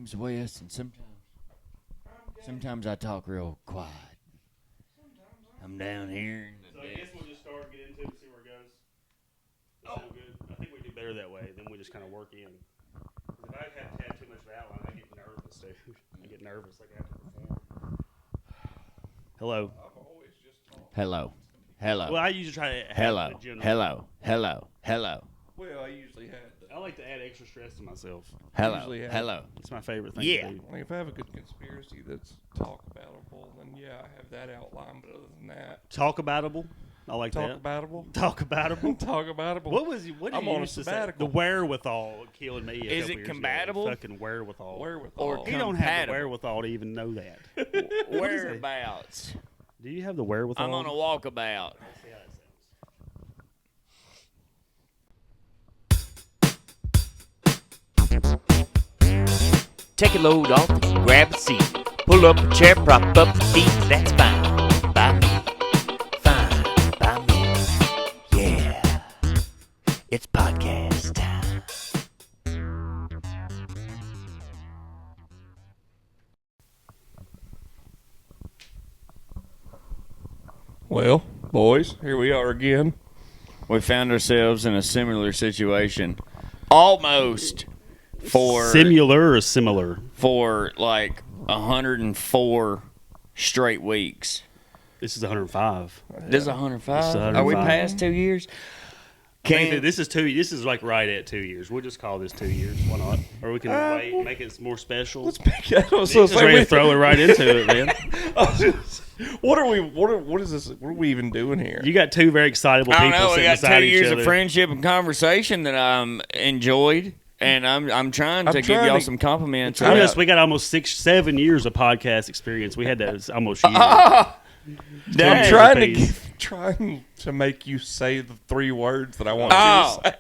Sometimes, Wes, and sometimes I talk real quiet. I'm down here. So I guess we'll just start and get into it and see where it goes. That sound good? I think we do better that way. Then we just kind of work in. If I have too much of an outline, I get nervous, dude. I get nervous like I have to perform. Hello. Hello. Hello. Well, I usually try to have Hello. the general. Hello. Well, I usually have. I like to add extra stress to myself. Hello. Usually have. Hello. It's my favorite thing Yeah. to do. Like if I have a good conspiracy that's talk aboutable, then yeah, I have that outline. But other than that, Talk aboutable. I like talk that. aboutable. Talk aboutable. Talk aboutable. What did I'm you on a used to say? sabbatical. The wherewithal killing me. Is it couple years compatible? Ago. Fucking wherewithal. Wherewithal. You don't have the Compatible. wherewithal to even know that. Whereabouts? Do you have the wherewithal? I'm on a walkabout. Let's see how that sounds. Take a load off, grab a seat, pull up a chair, prop up your feet. That's fine by me. Fine by me. Yeah. It's podcast time. Well, boys, here we are again. We found ourselves in a similar situation. Almost for Similar or similar? for like 104 straight weeks. This is 105. This is 105. This is Are we 105. past 2 years? I think that this is 2. This is like right at 2 years. We'll just call this 2 years. Why not? Or we can wait, make it more special. Let's make it. I was Just so ready to throw it right into it, man. What are we? What is this? What are we even doing here? You got two very excitable I people don't know. We sitting got beside 2 each years other. of friendship and conversation that I'm enjoyed, and I'm trying to give trying y'all to- some compliments. I about- mean, we got almost 6-7 years of podcast experience. We had that almost year. Dang. I'm trying to make you say the 3 words that I want Oh. you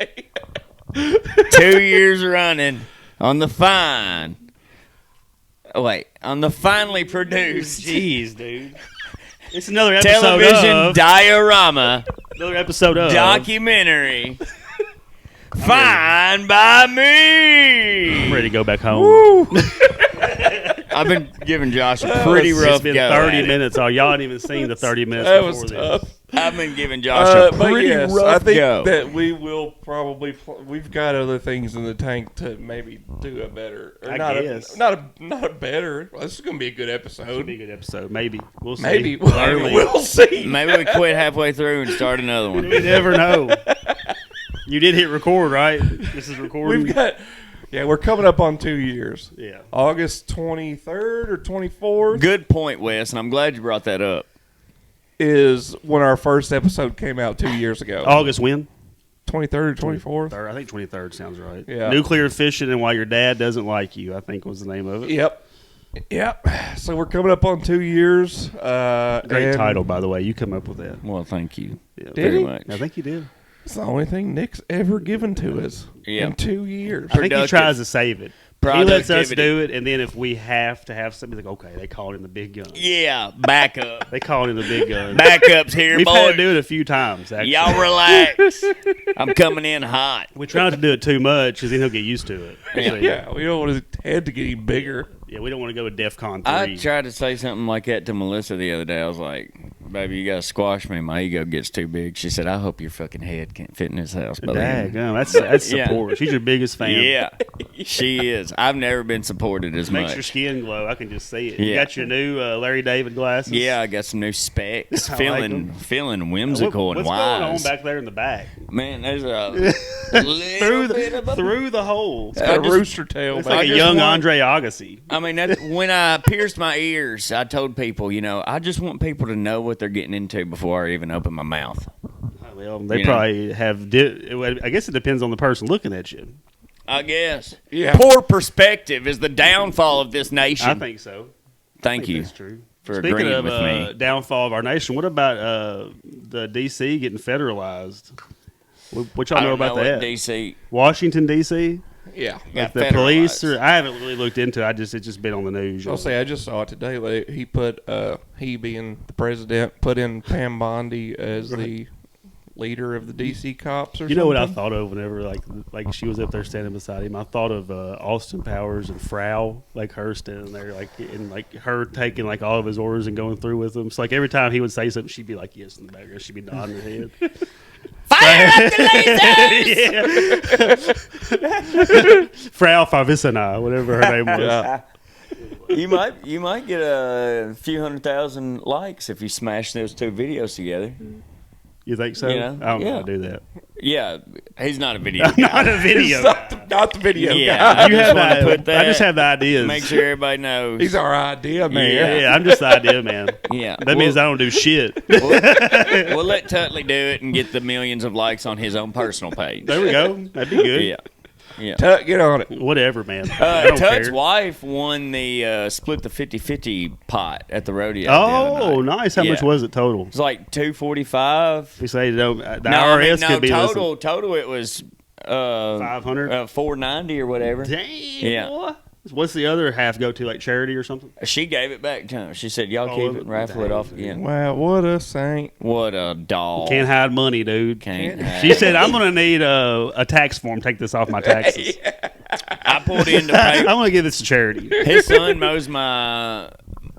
to say. 2 years running on the fine. Oh, wait, on the finely produced Jeez, dude. It's another episode television of diorama documentary. Fine by me. I'm ready to go back home. I've been giving Josh a pretty It's rough been go. 30 at it. minutes. Oh, y'all hadn't even seen the 30 minutes That before was this. tough. I've been giving Josh a But pretty yes, rough I think go. that we will probably. We've got other things in the tank to maybe do a better. Or I not guess. not a better. Well, this is going to be a good episode. It'll be a good episode. Maybe. We'll see. Maybe Early. we'll see. Maybe we quit halfway through and start another one. You never know. You did hit record, right? This is recording. We've got. Yeah, we're coming up on 2 years. Yeah. August 23rd or 24th Good point, Wes, and I'm glad you brought that up. is when our first episode came out 2 years ago. August when? 23rd or 24th. I think 23rd sounds right. Yeah. Nuclear fishing and why your dad doesn't like you, I think was the name of it. Yep. So we're coming up on 2 years. Great title, by the way. You come up with that. Well, thank you Yeah. very he? much. I think you did. It's the only thing Nick's ever given to us Yeah. in 2 years. I think he Productive. tries to save it. He lets us Productivity. do it, and then if we have to have something, like, okay, they call in the big gun. Yeah, back up. They call in the big gun. Backup's here, We've had to boys. do it a few times, actually. Y'all relax. I'm coming in hot. We try not to do it too much because then he'll get used to it. So, Yeah, we don't want his head to get any bigger. yeah, we don't want to go with DEFCON 3. I tried to say something like that to Melissa the other day. I was like, baby, you got to squash me. My ego gets too big. She said, I hope your fucking head can't fit in this house. But Daggum, that's Yeah. support. She's your biggest fan. yeah, she is. I've never been supported as Makes your much. skin glow. I can just see it. You Yeah. got your new Larry David glasses. Yeah, I got some new specs. I like Feeling them. feeling whimsical What's and going on wise. back there in the back? Man, there's a little bit of a Through the hole. It's got a just- rooster tail. It's back like a just young want- Andre Agassi. I mean, when I pierced my ears, I told people, I just want people to know what they're getting into before I even open my mouth. Well, they You know. probably have. I guess it depends on the person looking at you. I guess. Yeah. Poor perspective is the downfall of this nation. I think so. Thank I think you That's true. for Speaking agreeing of with me. downfall of our nation, what about the D.C. getting federalized? What y'all I know don't about know that? what DC Washington D.C. Yeah. got The police, federalized. I haven't really looked into it. It's just been on the news. I'll say I just saw it today. Like, he put he being the president put in Pam Bondi as the leader of the DC cops or You know what I something. thought of whenever like she was up there standing beside him? I thought of Austin Powers and Frau, like her standing there, like and like her taking like all of his orders and going through with them. So like every time he would say something, she'd be like yes in the background. She'd be nodding her head. Fire up the lasers! Yeah. Frau Favicina, whatever her name was. Yeah. You might get a few 100,000 likes if you smash those two videos together. You think so? You know, I don't know yeah. how to do that. Yeah, he's not a video. Not a video. Not the video Yeah. guy. I You just have wanna that. put that- I just have the ideas. Make sure everybody knows. He's our idea man. Yeah, I'm just the idea man. Yeah. That means I don't do shit. We'll let Tutley do it and get the millions of likes on his own personal page. There we go. That'd be good. Yeah. Yeah. Tut, get on it. Whatever, man. I don't Tut's care. wife won the split the 50-50 pot at the rodeo. the other Oh, night. nice. How much Yeah. was it total? It's like $245. We say no. The No, I mean, IRS no, could be total it was $500. $490 or whatever. Damn. Yeah. Boy. What's the other half go to? Like charity or something? She gave it back to him. She said, "Y'all Oh, keep it and raffle it dang. off again." Wow, what a saint. What a doll! Can't hide money, dude. Can't She said, "I'm gonna need a tax form. Take this off my taxes. I pulled in to I'm pay. gonna give this to charity." His son mows my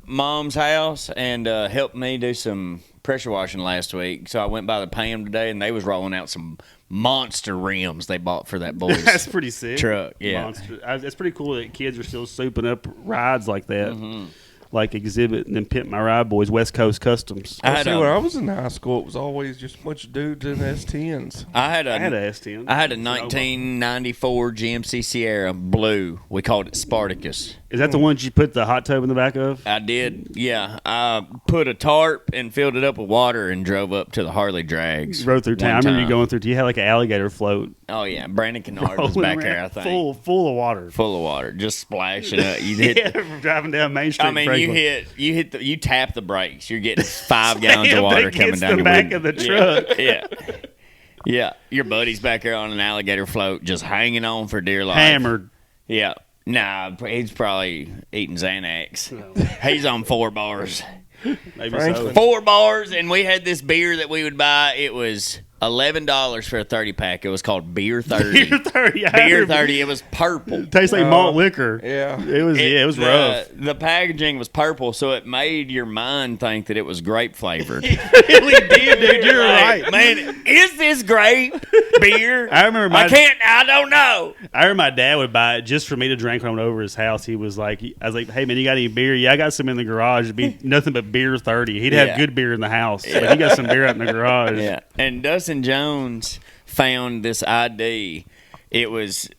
mom's house and helped me do some pressure washing last week. So I went by the Pam today, and they was rolling out some monster rims they bought for that boy's That's pretty sick. truck. Yeah. Monster. It's pretty cool that kids are still souping up rides like that. Mm-hmm. Like Exhibit and then Pimp My Ride Boys, West Coast Customs. I had See, a- when I was in high school, it was always just a bunch of dudes in S10s. I had I had a a S10. I had a 1994 GMC Sierra blue. We called it Spartacus. Is that the one you put the hot tub in the back of? I did, yeah. I put a tarp and filled it up with water and drove up to the Harley drags. Rode through town. I one remember you time. going through. You had like an alligator float. Oh yeah, Brandon Kennard was back there. I think full of water. full of water, just splashing up. You hit. Yeah, driving down Main Street. I mean, Franklin. you tap the brakes. You're getting 5 gallons Damn, of water that coming gets down the your back window. of the truck. Yeah. Yeah, your buddy's back there on an alligator float, just hanging on for dear life. Hammered. Yeah. Nah, he's probably eating Xanax. He's on 4 bars. Maybe Franklin. so. 4 bars, and we had this beer that we would buy. It was $11 for a 30-pack. It was called Beer 30. Beer 30. I Beer remember. 30. It was purple. It tastes like malt liquor. Yeah. It was. It was the, rough. The packaging was purple, so it made your mind think that it was grape flavored. It really did, dude. You're Like, right. man, is this grape beer? I remember I don't know. I remember my dad would buy it just for me to drink when I went over his house. He was like, I was like, hey man, you got any beer? Yeah, I got some in the garage. It'd be nothing but beer 30. He'd have Yeah. good beer in the house, but he got some beer out in the garage. Yeah. And Dustin Jones found this ID. It was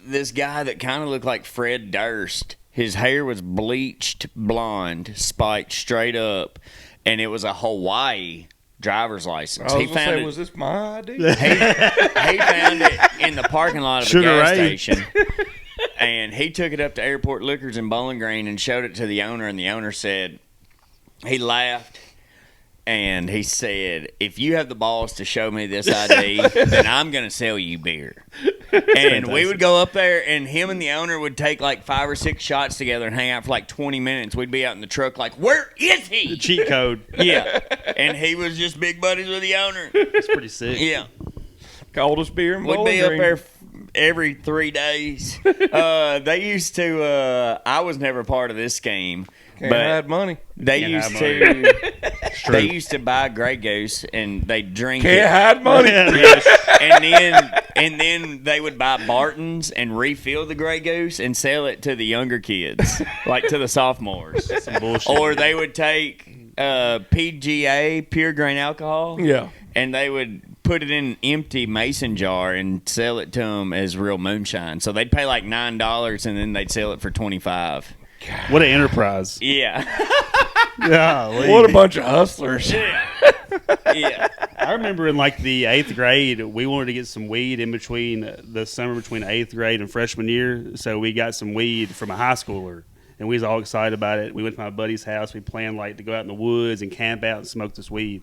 this guy that kind of looked like Fred Durst. His hair was bleached blonde, spiked straight up, and it was a Hawaii driver's license. I was He going to found say, it. was this my idea? He found it in the parking lot of Sugar a gas Ray. station. And he took it up to Airport Liquors in Bowling Green and showed it to the owner, and the owner said, he laughed, and he said, if you have the balls to show me this ID, then I'm going to sell you beer. And we would go up there, and him and the owner would take like 5 or 6 shots together and hang out for like 20 minutes. We'd be out in the truck like, where is he? Cheat code. Yeah. And he was just big buddies with the owner. It's pretty sick. Yeah. Coldest beer in We'd Bowling be up Green. there every 3 days. They used to. I was never part of this scheme, Can't but hide money. they Can't used hide to. They used to buy Grey Goose and they drink Can't it, hide money. and then they would buy Bartons and refill the Grey Goose and sell it to the younger kids, like to the sophomores. Some bullshit. Or they would take PGA, pure grain alcohol. Yeah. And they would put it in an empty mason jar and sell it to them as real moonshine. So they'd pay like $9 and then they'd sell it for $25. What an enterprise. Yeah. Golly. What a bunch of hustlers. Yeah. I remember in like the 8th grade, we wanted to get some weed in between the summer between 8th grade and freshman year. So we got some weed from a high schooler, and we was all excited about it. We went to my buddy's house. We planned like to go out in the woods and camp out and smoke this weed.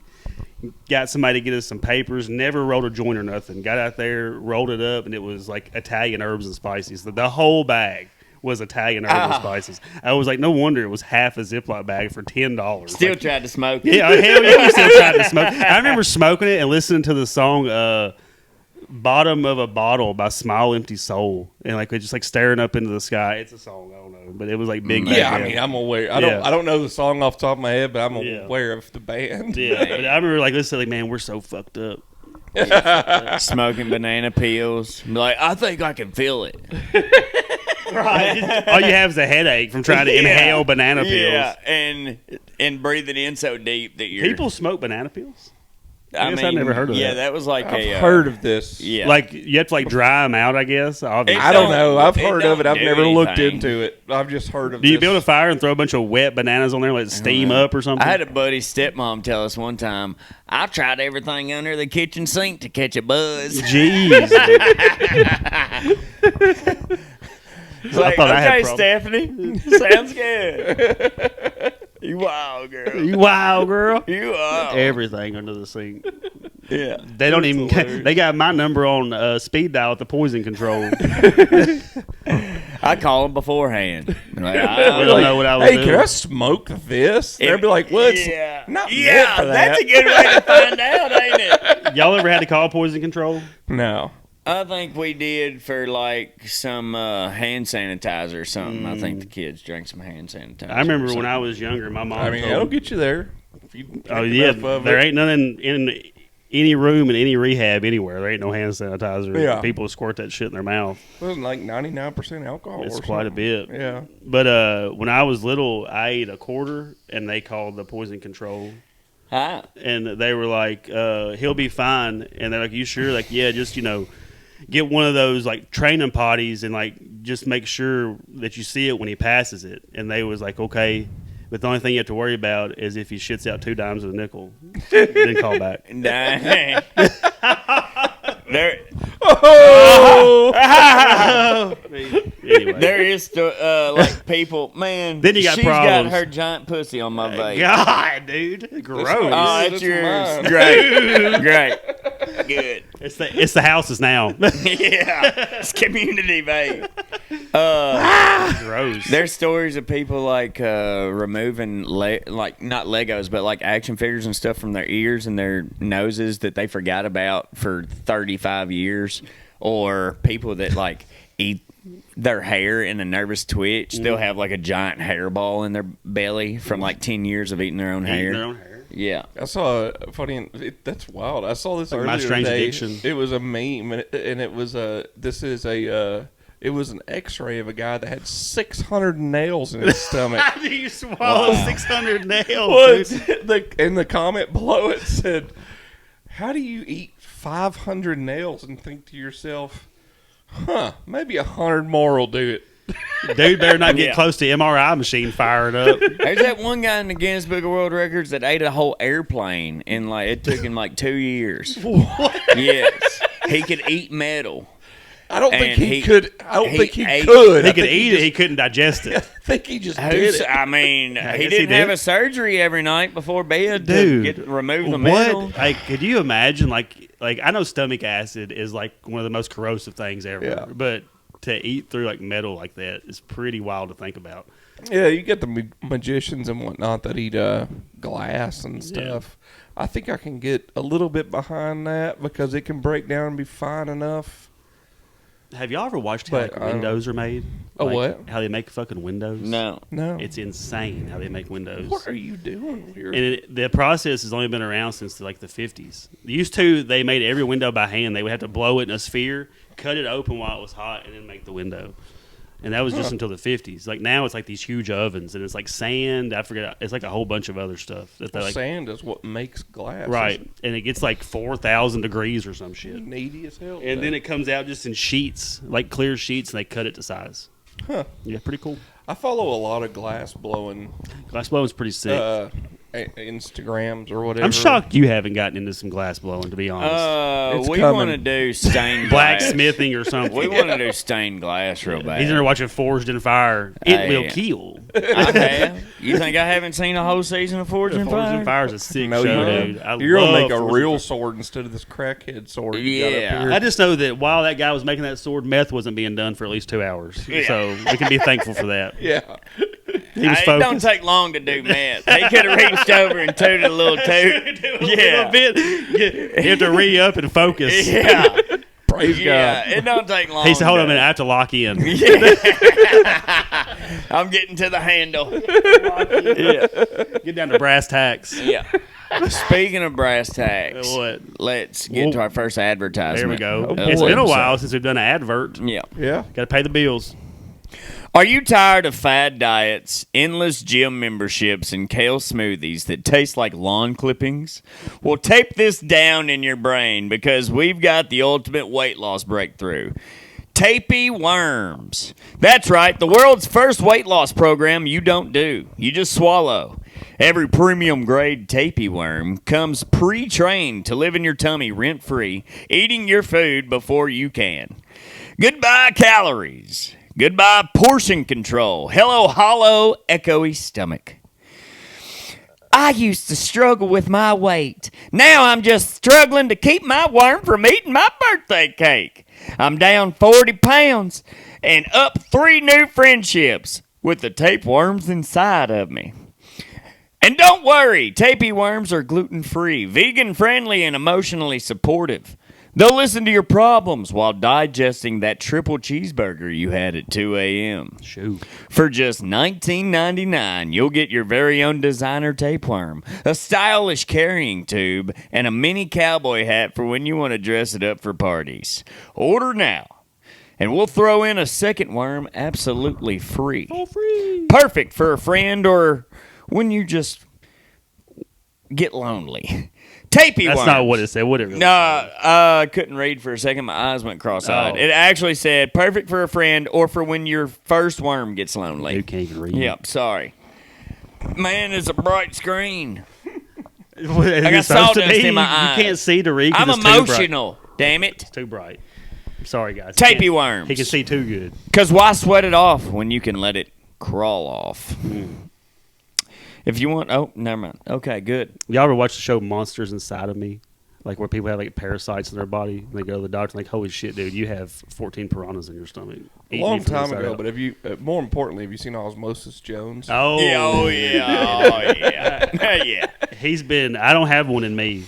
Got somebody to get us some papers. Never rolled a joint or nothing. Got out there, rolled it up, and it was like Italian herbs and spices. The whole bag. was a tag of herbal spices. I was like, no wonder it was half a Ziploc bag for $10. Still Like, tried to smoke it. yeah, hell yeah, we still tried to smoke. I remember smoking it and listening to the song "Bottom of a Bottle" by Smile Empty Soul, and like just like staring up into the sky. It's a song, I don't know, but it was like big. Yeah, back I mean, then. I'm aware. I Yeah. don't know the song off the top of my head, but I'm Yeah. aware of the band. Yeah, but I remember like listening, like, man, we're so fucked up. Smoking banana peels. Be like, I think I can feel it. Right. All you have is a headache from trying to inhale banana peels. Yeah, and breathing in so deep that you're. People smoke banana peels? I guess mean, I've never heard of yeah, that. that was like I've a. heard of this. Yeah. Like, you have to, like, dry them out, I guess? Obviously. I don't know. I've It heard of it. don't I've do never looked anything. into it. I've just heard of Do you this. build a fire and throw a bunch of wet bananas on there, let it steam up or something? I had a buddy's stepmom tell us one time, I tried everything under the kitchen sink to catch a buzz. Jeez. It's like, thought I had okay, problems. Stephanie, sounds good. You wild girl. You wild girl. You wild. Everything under the sink. Yeah. They don't even. They got my number on speed dial at the poison control. I call them beforehand. Like, I don't know what I was Hey, doing. can I smoke this? They'll be like, well, it's yeah. not meant Yeah, for that. that's a good way to find out, ain't it? Y'all ever had to call poison control? No. I think we did for like some hand sanitizer or something. I think the kids drank some hand sanitizer. I remember when I was younger, my mom I mean, told that'll me, get you there. If you oh drink yeah, enough of there it. ain't nothing in any room in any rehab anywhere. There ain't no hand sanitizer. Yeah. People squirt that shit in their mouth. Wasn't like 99% alcohol. It's or quite a something. bit. Yeah. But when I was little, I ate a quarter, and they called the poison control. Huh? And they were like, he'll be fine. And they're like, you sure? Like, yeah, just, get one of those, like, training potties and, like, just make sure that you see it when he passes it. And they was like, okay. But the only thing you have to worry about is if he shits out 2 dimes and a nickel. Then call back. Dang. Anyway. There is like people, man. Then you got she's problems. got her giant pussy on my vape. God, dude. Gross. Oh, That's that's yours. mine. Great, great, good. It's the houses now. Yeah, it's community vape. Gross. There's stories of people like removing like not Legos but like action figures and stuff from their ears and their noses that they forgot about for 35 years, or people that like eat their hair in a nervous twitch. They'll have like a giant hairball in their belly from like 10 years of eating their own hair. Their own hair. Yeah. I saw a funny. That's wild. I saw this Like earlier My Strange today. Addiction. It was a meme, and it was a. This is a. It was an X-ray of a guy that had 600 nails in his stomach. How do you swallow 600 nails? Well, dude? in the comment below it said, "How do you eat 500 nails and think to yourself, huh? Maybe 100 more will do it." Dude better not get Yeah. close to MRI machine firing up. There's that one guy in the Guinness Book of World Records that ate a whole airplane and like it took him like 2 years. What? Yes. He could eat metal. I don't think And he could. I don't he think he ate- could. He I could think eat it. He couldn't digest it. I think he just did Who's, it. I mean, I he guess didn't he have did. a surgery every night before bed Dude, to remove the metal. What? Like, could you imagine? Like I know stomach acid is like one of the most corrosive things ever. Yeah. But to eat through like metal like that is pretty wild to think about. Yeah, you get the magicians and whatnot that eat glass and stuff. I think I can get a little bit behind that because it can break down and be fine enough. Have y'all ever watched how But, like, windows are made? Oh, Like, what? How they make fucking windows? No. No. It's insane how they make windows. What are you doing here? And the process has only been around since like the 50s. Used to, they made every window by hand. They would have to blow it in a sphere, cut it open while it was hot, and then make the window. And that was just until the 50s. Like now, it's like these huge ovens, and it's like sand. I forget. It's like a whole bunch of other stuff that they like. Sand is what makes glass. Right, and it gets like 4,000 degrees or some shit. Needy as hell. And then it comes out just in sheets, like clear sheets, and they cut it to size. Huh. Yeah, pretty cool. I follow a lot of glass blowing Glass blowing is pretty sick. Instagrams or whatever. I'm shocked you haven't gotten into some glass blowing, to be honest. It's We coming. want to do stained glass. Blacksmithing or something. We want to do stained glass real bad. He's in there watching Forged in Fire. It Hey. will kill. I have. You think I haven't seen a whole season of Forged in Forged in Fire? Fire is a sick No, show, you're dude. I You're gonna love make a Forged in real Fire. sword instead of this crackhead sword. You got Yeah. up here. I just know that while that guy was making that sword, meth wasn't being done for at least 2 hours. Yeah. So we can be thankful for that. Yeah. He was It don't focused. take long to do meth. He could have reached over and tooted a little toot. A little bit. You have to re-up and focus. Yeah. Praise Yeah. God. It don't take long. He said, hold on a to- minute, I have to lock in. I'm getting to the handle. Get down to brass tacks. Yeah. Speaking of brass tacks, What? let's get to our first advertisement. There we go. Oh, It's boy. been a while since we've done an advert. Yeah. Yeah. Got to pay the bills. Are you tired of fad diets, endless gym memberships, and kale smoothies that taste like lawn clippings? Well, tape this down in your brain because we've got the ultimate weight loss breakthrough. Tapey Worms. That's right, the world's first weight loss program you don't do. You just swallow. Every premium grade tapey worm comes pre-trained to live in your tummy rent-free, eating your food before you can. Goodbye calories. Goodbye portion control. Hello hollow, echoey stomach. I used to struggle with my weight. Now I'm just struggling to keep my worm from eating my birthday cake. I'm down 40 pounds and up 3 new friendships with the tapeworms inside of me. And don't worry, tapey worms are gluten-free, vegan-friendly, and emotionally supportive. They'll listen to your problems while digesting that triple cheeseburger you had at 2 a.m. Shoot. For just $19.99, you'll get your very own designer tapeworm, a stylish carrying tube, and a mini cowboy hat for when you want to dress it up for parties. Order now, and we'll throw in a second worm absolutely free. All free. Perfect for a friend or when you just get lonely. Tapey That's worms. not what it said. What it really No, said. I couldn't read for a second. My eyes went cross-eyed. Oh. It actually said perfect for a friend or for when your first worm gets lonely. You can't even read. Yep, sorry. Man, it's a bright screen. I got sawdust in my eye. You can't see to read. 'cause I'm it's too bright. emotional. Damn it. It's too bright. Sorry, guys. Tapey He can't- worms. He can see too good. Because why sweat it off when you can let it crawl off? If you want, oh, never mind. Okay, good. Y'all ever watch the show Monsters Inside of Me? Like where people have like parasites in their body, and they go to the doctor and like, holy shit, dude, you have 14 piranhas in your stomach. A Eating long you from the time inside ago, out. but have you? More importantly, have you seen Osmosis Jones? Oh, Yeah, oh, yeah. Oh, yeah. Yeah. he's been. I don't have one in me.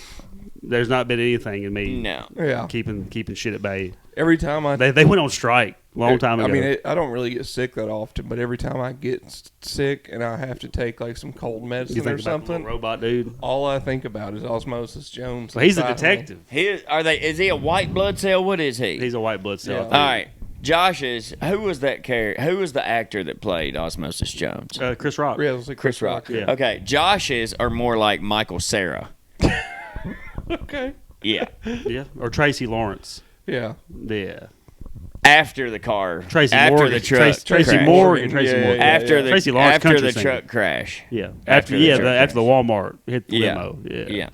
There's not been anything in me. No. Yeah. keeping shit at bay. Every time I, They went on strike a long time ago. I mean, I don't really get sick that often, but every time I get sick and I have to take like some cold you medicine think or about the something, little robot dude? all I think about is Osmosis Jones. Well, he's a inside of me. detective. Is he a white blood cell? What is he? He's a white blood cell. Yeah. I think. All right. Josh's, who was that character? Who was the actor that played Osmosis Jones? Chris Rock. Yeah, it was like Chris Rock. Yeah. Okay, Josh's are more like Michael Cera. Okay. Yeah. Yeah, or Tracy Lawrence. Yeah. Yeah, After the car. Tracy after Morgan. the truck. Tracy crash. Morgan. Tracy Yeah, Morgan. yeah, After the Tracy Lawrence, after country the singer. truck crash. Yeah, After after the yeah, truck after the crash. Walmart hit the Yeah. limo. Yeah.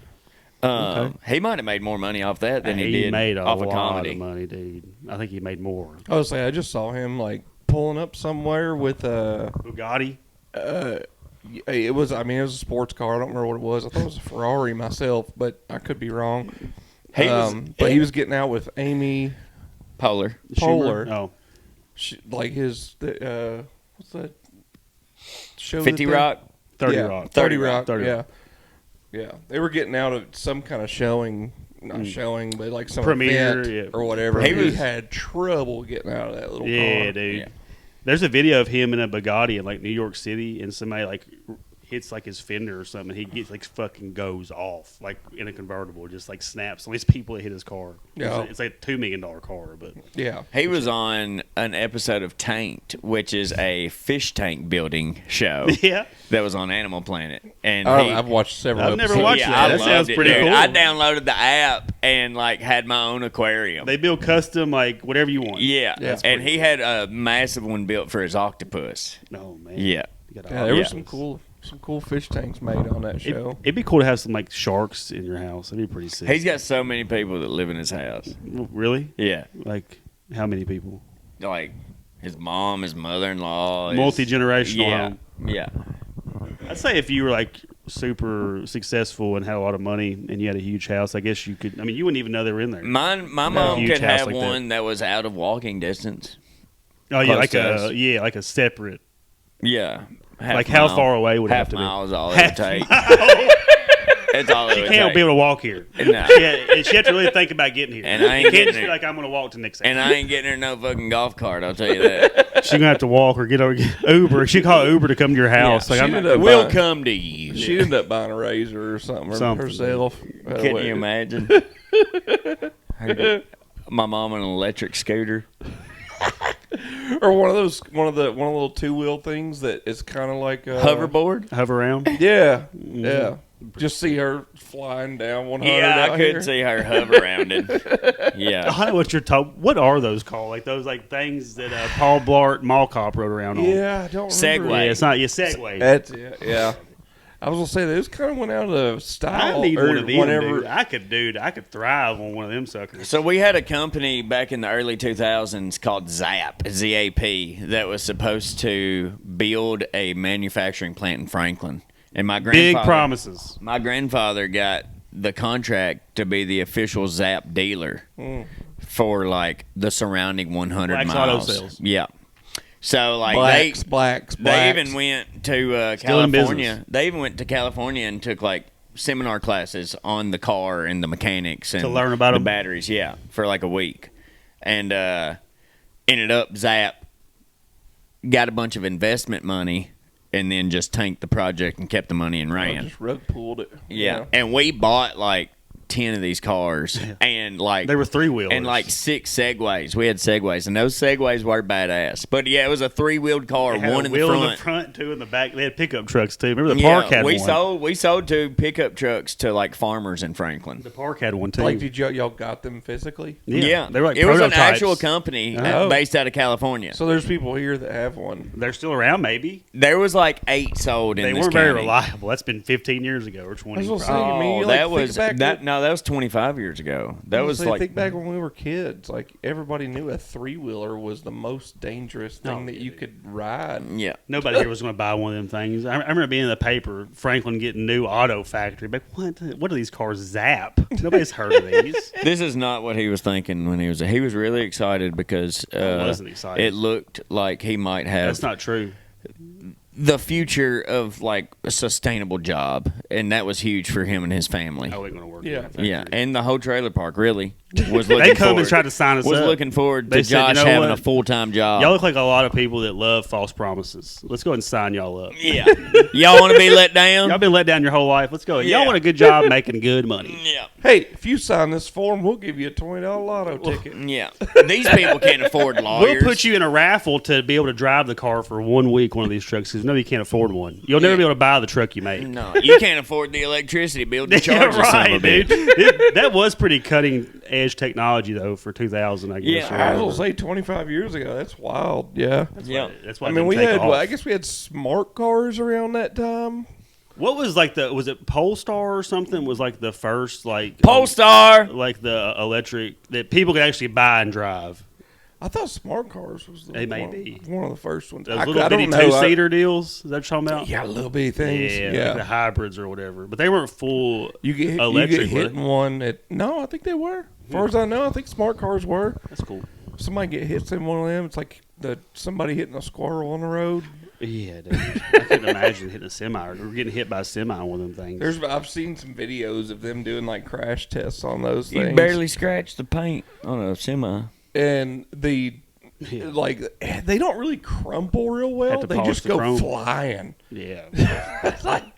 Okay. He might have made more money off that than he he did made a off lot of comedy. of money, dude. I think he made more. I was like, I just saw him like pulling up somewhere with a. Bugatti. It was. I mean, it was a sports car. I don't remember what it was. I thought it was a Ferrari myself, but I could be wrong. But he was getting out with Amy Polar. Poehler. Oh, Like his what's that show? 50 that they- Rock. 30 yeah, Rock. 30 Rock. 30 yeah. Rock. Yeah. They were getting out of some kind of showing, not showing, but like some Premiere, event yeah. or whatever. He He was- had trouble getting out of that little Yeah, car. dude. Yeah. There's a video of him in a Bugatti in like New York City, and somebody like hits like his fender or something. He gets like fucking goes off like in a convertible, just like snaps on these people that hit his car. Yeah. It's like a $2 million car, but Yeah. He was on an episode of Tanked, which is a fish tank building show yeah. that was on Animal Planet. And I've watched several. I've never episodes. watched yeah, that. I That loved sounds it, pretty dude. cool. I downloaded the app and like had my own aquarium. They build custom like whatever you want. yeah, That's and he had a massive one built for his octopus. No man. Yeah. You gotta Yeah, there was Yeah. some cool some cool fish tanks made on that show. It'd be cool to have some like sharks in your house. That'd be pretty sick. He's got so many people that live in his house. Really? Yeah. Like how many people? Like his mom, his mother-in-law. Multi-generational Yeah. home. Yeah. I'd say if you were like super successful and had a lot of money and you had a huge house, I guess you could. I mean, you wouldn't even know they were in there. My mom huge could house have like that. one that was out of walking distance. Oh yeah, Close to us. like a separate. Yeah. Half Like how mile. far away would it have Half to be? mile is all it Half would take. mile. That's all it She would can't take. be able to walk here. No. Yeah, she have to really think about getting here. And I ain't you can't getting just be there. like, I'm going to walk to next. And I ain't getting her no fucking golf cart, I'll tell you that. She's gonna have to walk or get Uber. She call Uber to come to your house. Yeah, like I'm she not, did a- We'll buying- come to you. She ended up buying a razor or something, Something. herself. Can you imagine? My mom on an electric scooter. Or one of the little 2-wheel things that is kind of like a Hoverboard? hover around. Yeah, yeah. Just see her flying down 100. Yeah, I out could here. see her hover around it. Yeah. I don't know what you're talking. What are those called? Like those like things that Paul Blart Mall Cop rode around on. Yeah, I don't remember. Segway. Yeah, it's not. Yeah, Segway. That's it. Yeah. I was gonna say those kind of went out of style. I need or one of them. whenever. Dude. I could thrive on one of them suckers. So we had a company back in the early 2000s called ZAP, Z-A-P, that was supposed to build a manufacturing plant in Franklin. And my Big grandfather, promises. my grandfather got the contract to be the official ZAP dealer for like the surrounding 100 Black's Auto miles. Sales. Yeah. So like Blacks. they even went to Still in California. business. They even went to California and took like seminar classes on the car and the mechanics and To learn about the them? batteries. Yeah, for like a week, and ended up Zap got a bunch of investment money and then just tanked the project and kept the money and I ran. just rug pulled it. Yeah, and we bought like 10 of these cars and like They were 3-wheelers. and like 6 Segways. We had Segways, and those Segways were badass. But yeah, it was a 3-wheeled car, They had one a in the wheel front. in the front, 2 in the back. They had pickup trucks too. Remember the Yeah, Park had we one. we sold 2 pickup trucks to like farmers in Franklin. The Park had one too. Like, did y'all got them physically? Yeah, they were like it was an prototypes. actual company Oh. based out of California. So there's people here that have one. They're still around, maybe. There was like 8 sold in They this weren't very county. reliable. That's been 15 years ago or 20. I was gonna say, probably. I mean, Oh, you, like, that think was back that. to- No, that was 25 years ago. That was like think back when we were kids. Like everybody knew a 3-wheeler was the most dangerous thing that you could ride. yeah. Nobody here was going to buy one of them things. I remember being in the paper, Franklin getting new auto factory. But what are these cars? Zap. Nobody's heard of these. This is not what he was thinking when he was. He was really excited because wasn't excited. it looked like he might have That's not true. the future of like a sustainable job, and that was huge for him and his family. I wasn't going to work. Yeah. in that factory. Yeah, and the whole trailer park really was looking. They come forward, and try to sign us was up. looking forward They to said, you Josh know having what? a full-time job. Y'all look like a lot of people that love false promises. Let's go ahead and sign y'all up. yeah, y'all want to be let down? Y'all been let down your whole life. Let's go. Yeah. Y'all want a good job making good money. Yeah, Hey, if you sign this form, we'll give you a $20 lotto ticket. yeah. These people can't afford lawyers. We'll put you in a raffle to be able to drive the car for 1 week, one of these trucks, because no, you can't afford one. You'll never Yeah. be able to buy the truck you make. No, you can't afford the electricity bill to charge Yeah, us, son right, of a dude. bitch. That was pretty cutting edge technology, though, for 2000, I guess. Yeah. or I was whatever. gonna say 25 years ago. That's wild. Yeah. Yeah. That's why I it mean, didn't we take had. off. Well, I guess we had smart cars around that time. What was like was it Polestar or something? Was like the first Polestar. like the electric that people could actually buy and drive. I thought smart cars was They may be. one of the first ones. Those I little don't bitty know. 2-seater deals. Is that what you're talking about? Yeah, little bitty things. Yeah, Yeah. like the hybrids or whatever. But they weren't full. You get electric, hit were they? in one. No, I think they were. As far as I know, I think smart cars were. That's cool. Somebody get hit in one of them. It's like somebody hitting a squirrel on the road. Yeah, dude. I couldn't imagine hitting a semi or getting hit by a semi on one of them things. I've seen some videos of them doing like crash tests on those You things. barely scratched the paint on a semi. And like they don't really crumple real well. Have to They polish just the go chrome. flying. Yeah.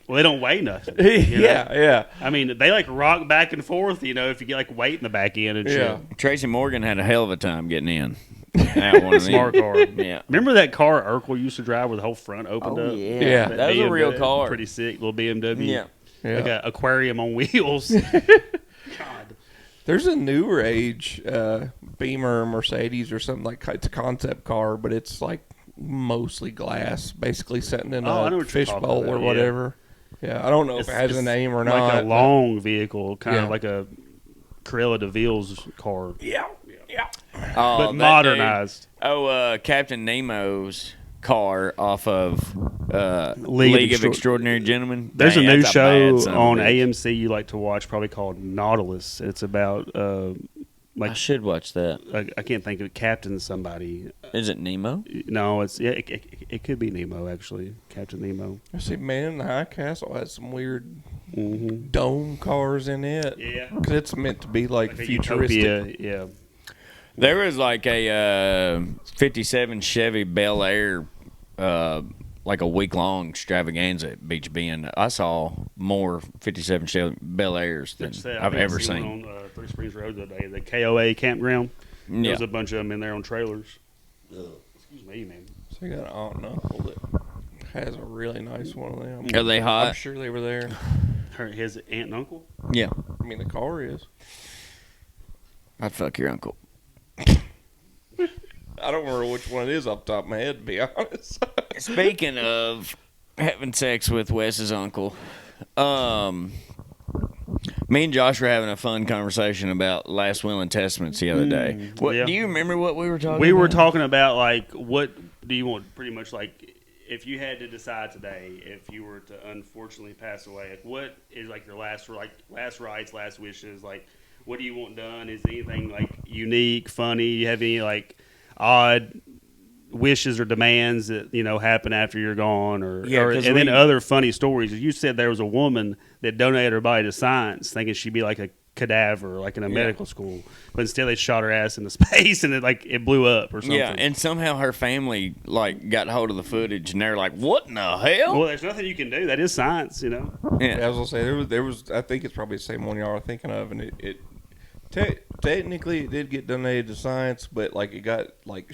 Well, they don't weigh nothing. you know? Yeah. I mean, they like rock back and forth, if you get like weight in the back end and Yeah. shit. Tracy Morgan had a hell of a time getting in. That one of them. Smart car. Yeah. Remember that car Urkel used to drive where the whole front opened up? Yeah. That was a real car. Pretty sick little BMW. Yeah. Yeah. Like an aquarium on wheels. God. There's a newer age Beamer or Mercedes or something like it's a concept car, but it's like mostly glass, basically sitting in Oh, I know a what you're fish talking bowl about, or yeah. whatever. Yeah, I don't know if it has a name or not. Like a long vehicle, kind Yeah. of like a Cruella de Vil's car, Yeah. Oh, but that modernized. dude- Captain Nemo's car off of League of Extraordinary Gentlemen. There's Dang, a new that's show bad son of a on bitch. AMC you like to watch, probably called Nautilus. It's about I should watch that. I can't think of it. Captain somebody. Is it Nemo? No, it could be Nemo actually. Captain Nemo. I see, Man in the High Castle has some weird Mm-hmm. dome cars in it. Yeah. Because it's meant to be like, Like a futuristic. utopia, yeah. There was like a 57 Chevy Bel Air, like a week-long extravaganza at Beach Bend. I saw more 57 Chevy Bel Airs than I've ever seen. One on Three Springs Road the other day, the KOA campground. Yeah. There's a bunch of them in there on trailers. Excuse me, man. So I got an aunt and uncle that has a really nice one of them. Are they I'm hot? sure they were there. His aunt and uncle. Yeah. I mean, the car is. I'd fuck your uncle. I don't remember which one it is off the top of my head, to be honest. Speaking of having sex with Wes's uncle, me and Josh were having a fun conversation about Last Will and Testaments the other day. What yeah. do you remember what we were talking We about? were talking about like what do you want? Pretty much like if you had to decide today, if you were to unfortunately pass away, like what is like your last rites, last wishes? Like what do you want done? Is anything like unique, funny? You have any like odd wishes or demands that happen after you're gone, or and then other funny stories? You said there was a woman that donated her body to science, thinking she'd be like a cadaver, like in a medical school, but instead they shot her ass into space and it blew up or something. Yeah, and somehow her family like got hold of the footage and they're like, "What in the hell?" Well, there's nothing you can do. That is science, Yeah, I was gonna say there was. I think it's probably the same one y'all are thinking of, and it technically it did get donated to science, but like it got like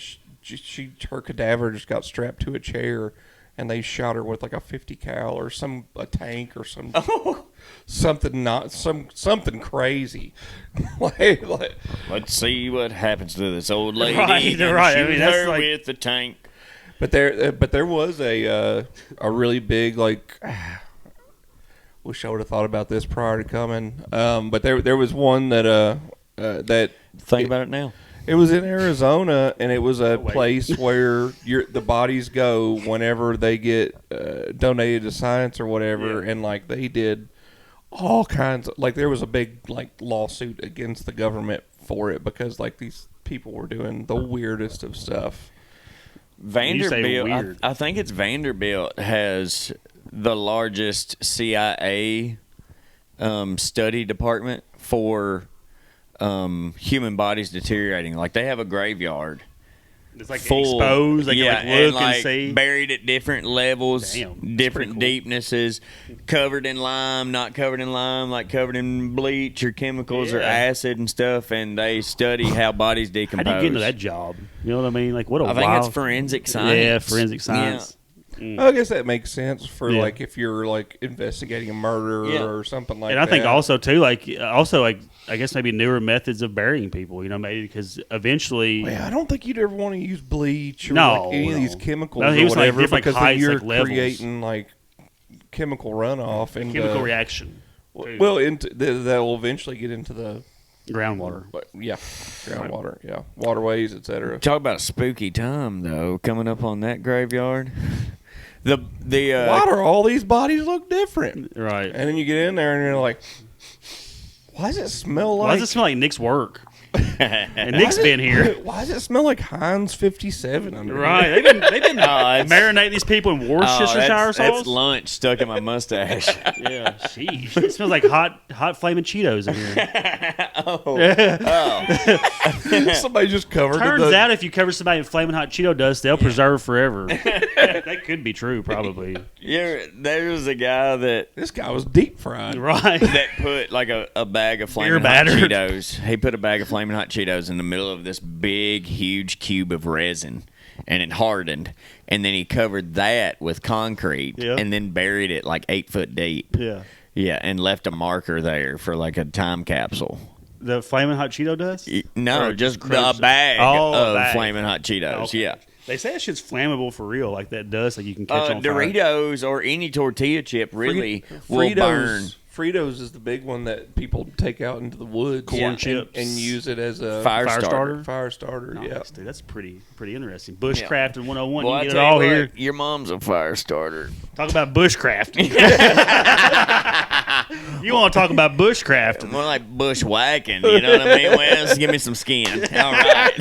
her cadaver just got strapped to a chair, and they shot her with like a 50 cal or a tank or something crazy. like, Let's see what happens to this old lady. Right, and right. I shoot mean, that's her like- with the tank. But there was a really big like. Wish I would have thought about this prior to coming. But there was one that Think about it now. it was in Arizona, and it was a place where the bodies go whenever they get donated to science or whatever, and like they did all kinds of, like there was a big like lawsuit against the government for it because like these people were doing the weirdest of stuff. Vanderbilt, weird. I think it's Vanderbilt has the largest CIA study department for human bodies deteriorating. Like they have a graveyard. It's like Full, exposed. They yeah, can like look like and see. buried at different levels, Damn, that's different pretty deepnesses, covered in lime, not covered in lime, like covered in bleach or chemicals or Yeah. acid and stuff, and they study how bodies How decompose. do you get into that job? You know what I mean? Like what a I think wild. it's forensic science. Yeah, forensic science. I guess that makes sense for Yeah. like if you're like investigating a murder Yeah. or something like that. And I think also too, like I guess maybe newer methods of burying people. Maybe because eventually. Yeah, I don't think you'd ever want to use bleach or No, like any of no. these chemicals No, he or was, like, whatever different because then heights, you're like, levels. creating like chemical runoff and chemical reaction. well, that will eventually get into the Groundwater. groundwater, waterways, etc. Talk about a spooky time though, coming up on that graveyard. The Why do all these bodies look different? Right. And then you get in there and you're like, why does it smell Why like? does it smell like Nick's work? And Nick's been here. Why does it smell like Heinz 57 under here? Right. They've been it's- marinating these people in Worcestershire that's sauce. lunch stuck in my mustache. Yeah. Sheesh. It smells like hot flaming Cheetos in here. Somebody just covered Turns the, out if you cover somebody in flaming hot Cheeto dust, they'll preserve forever. That could be true, probably. There was a guy This guy was deep fried. Right. that put like a bag of flaming hot battered. Cheetos. He put a bag of flaming hot Cheetos in the middle of this big, huge cube of resin, and it hardened. And then he covered that with concrete, Yeah. and then buried it like 8 foot deep. Yeah. Yeah, and left a marker there for like a time capsule. The flaming hot Cheeto dust? No, Or just crushed a bag Oh, a of bag. flaming hot Cheetos. Okay. Yeah. They say that shit's flammable for real, like that dust, like you can catch on fire. Doritos or any tortilla chip really will burn. Fritos is the big one that people take out into the woods. Corn chips. And use it as a Fire starter. Fire starter, Nice, yeah. Dude, that's pretty interesting. Bushcraft and 101, Well, you I get it tell all you here. what, your mom's a fire starter. Talk about bushcraft. You want to talk about bushcraft. More like bushwhacking, you know what I mean, Wes? Give me some skin. All right.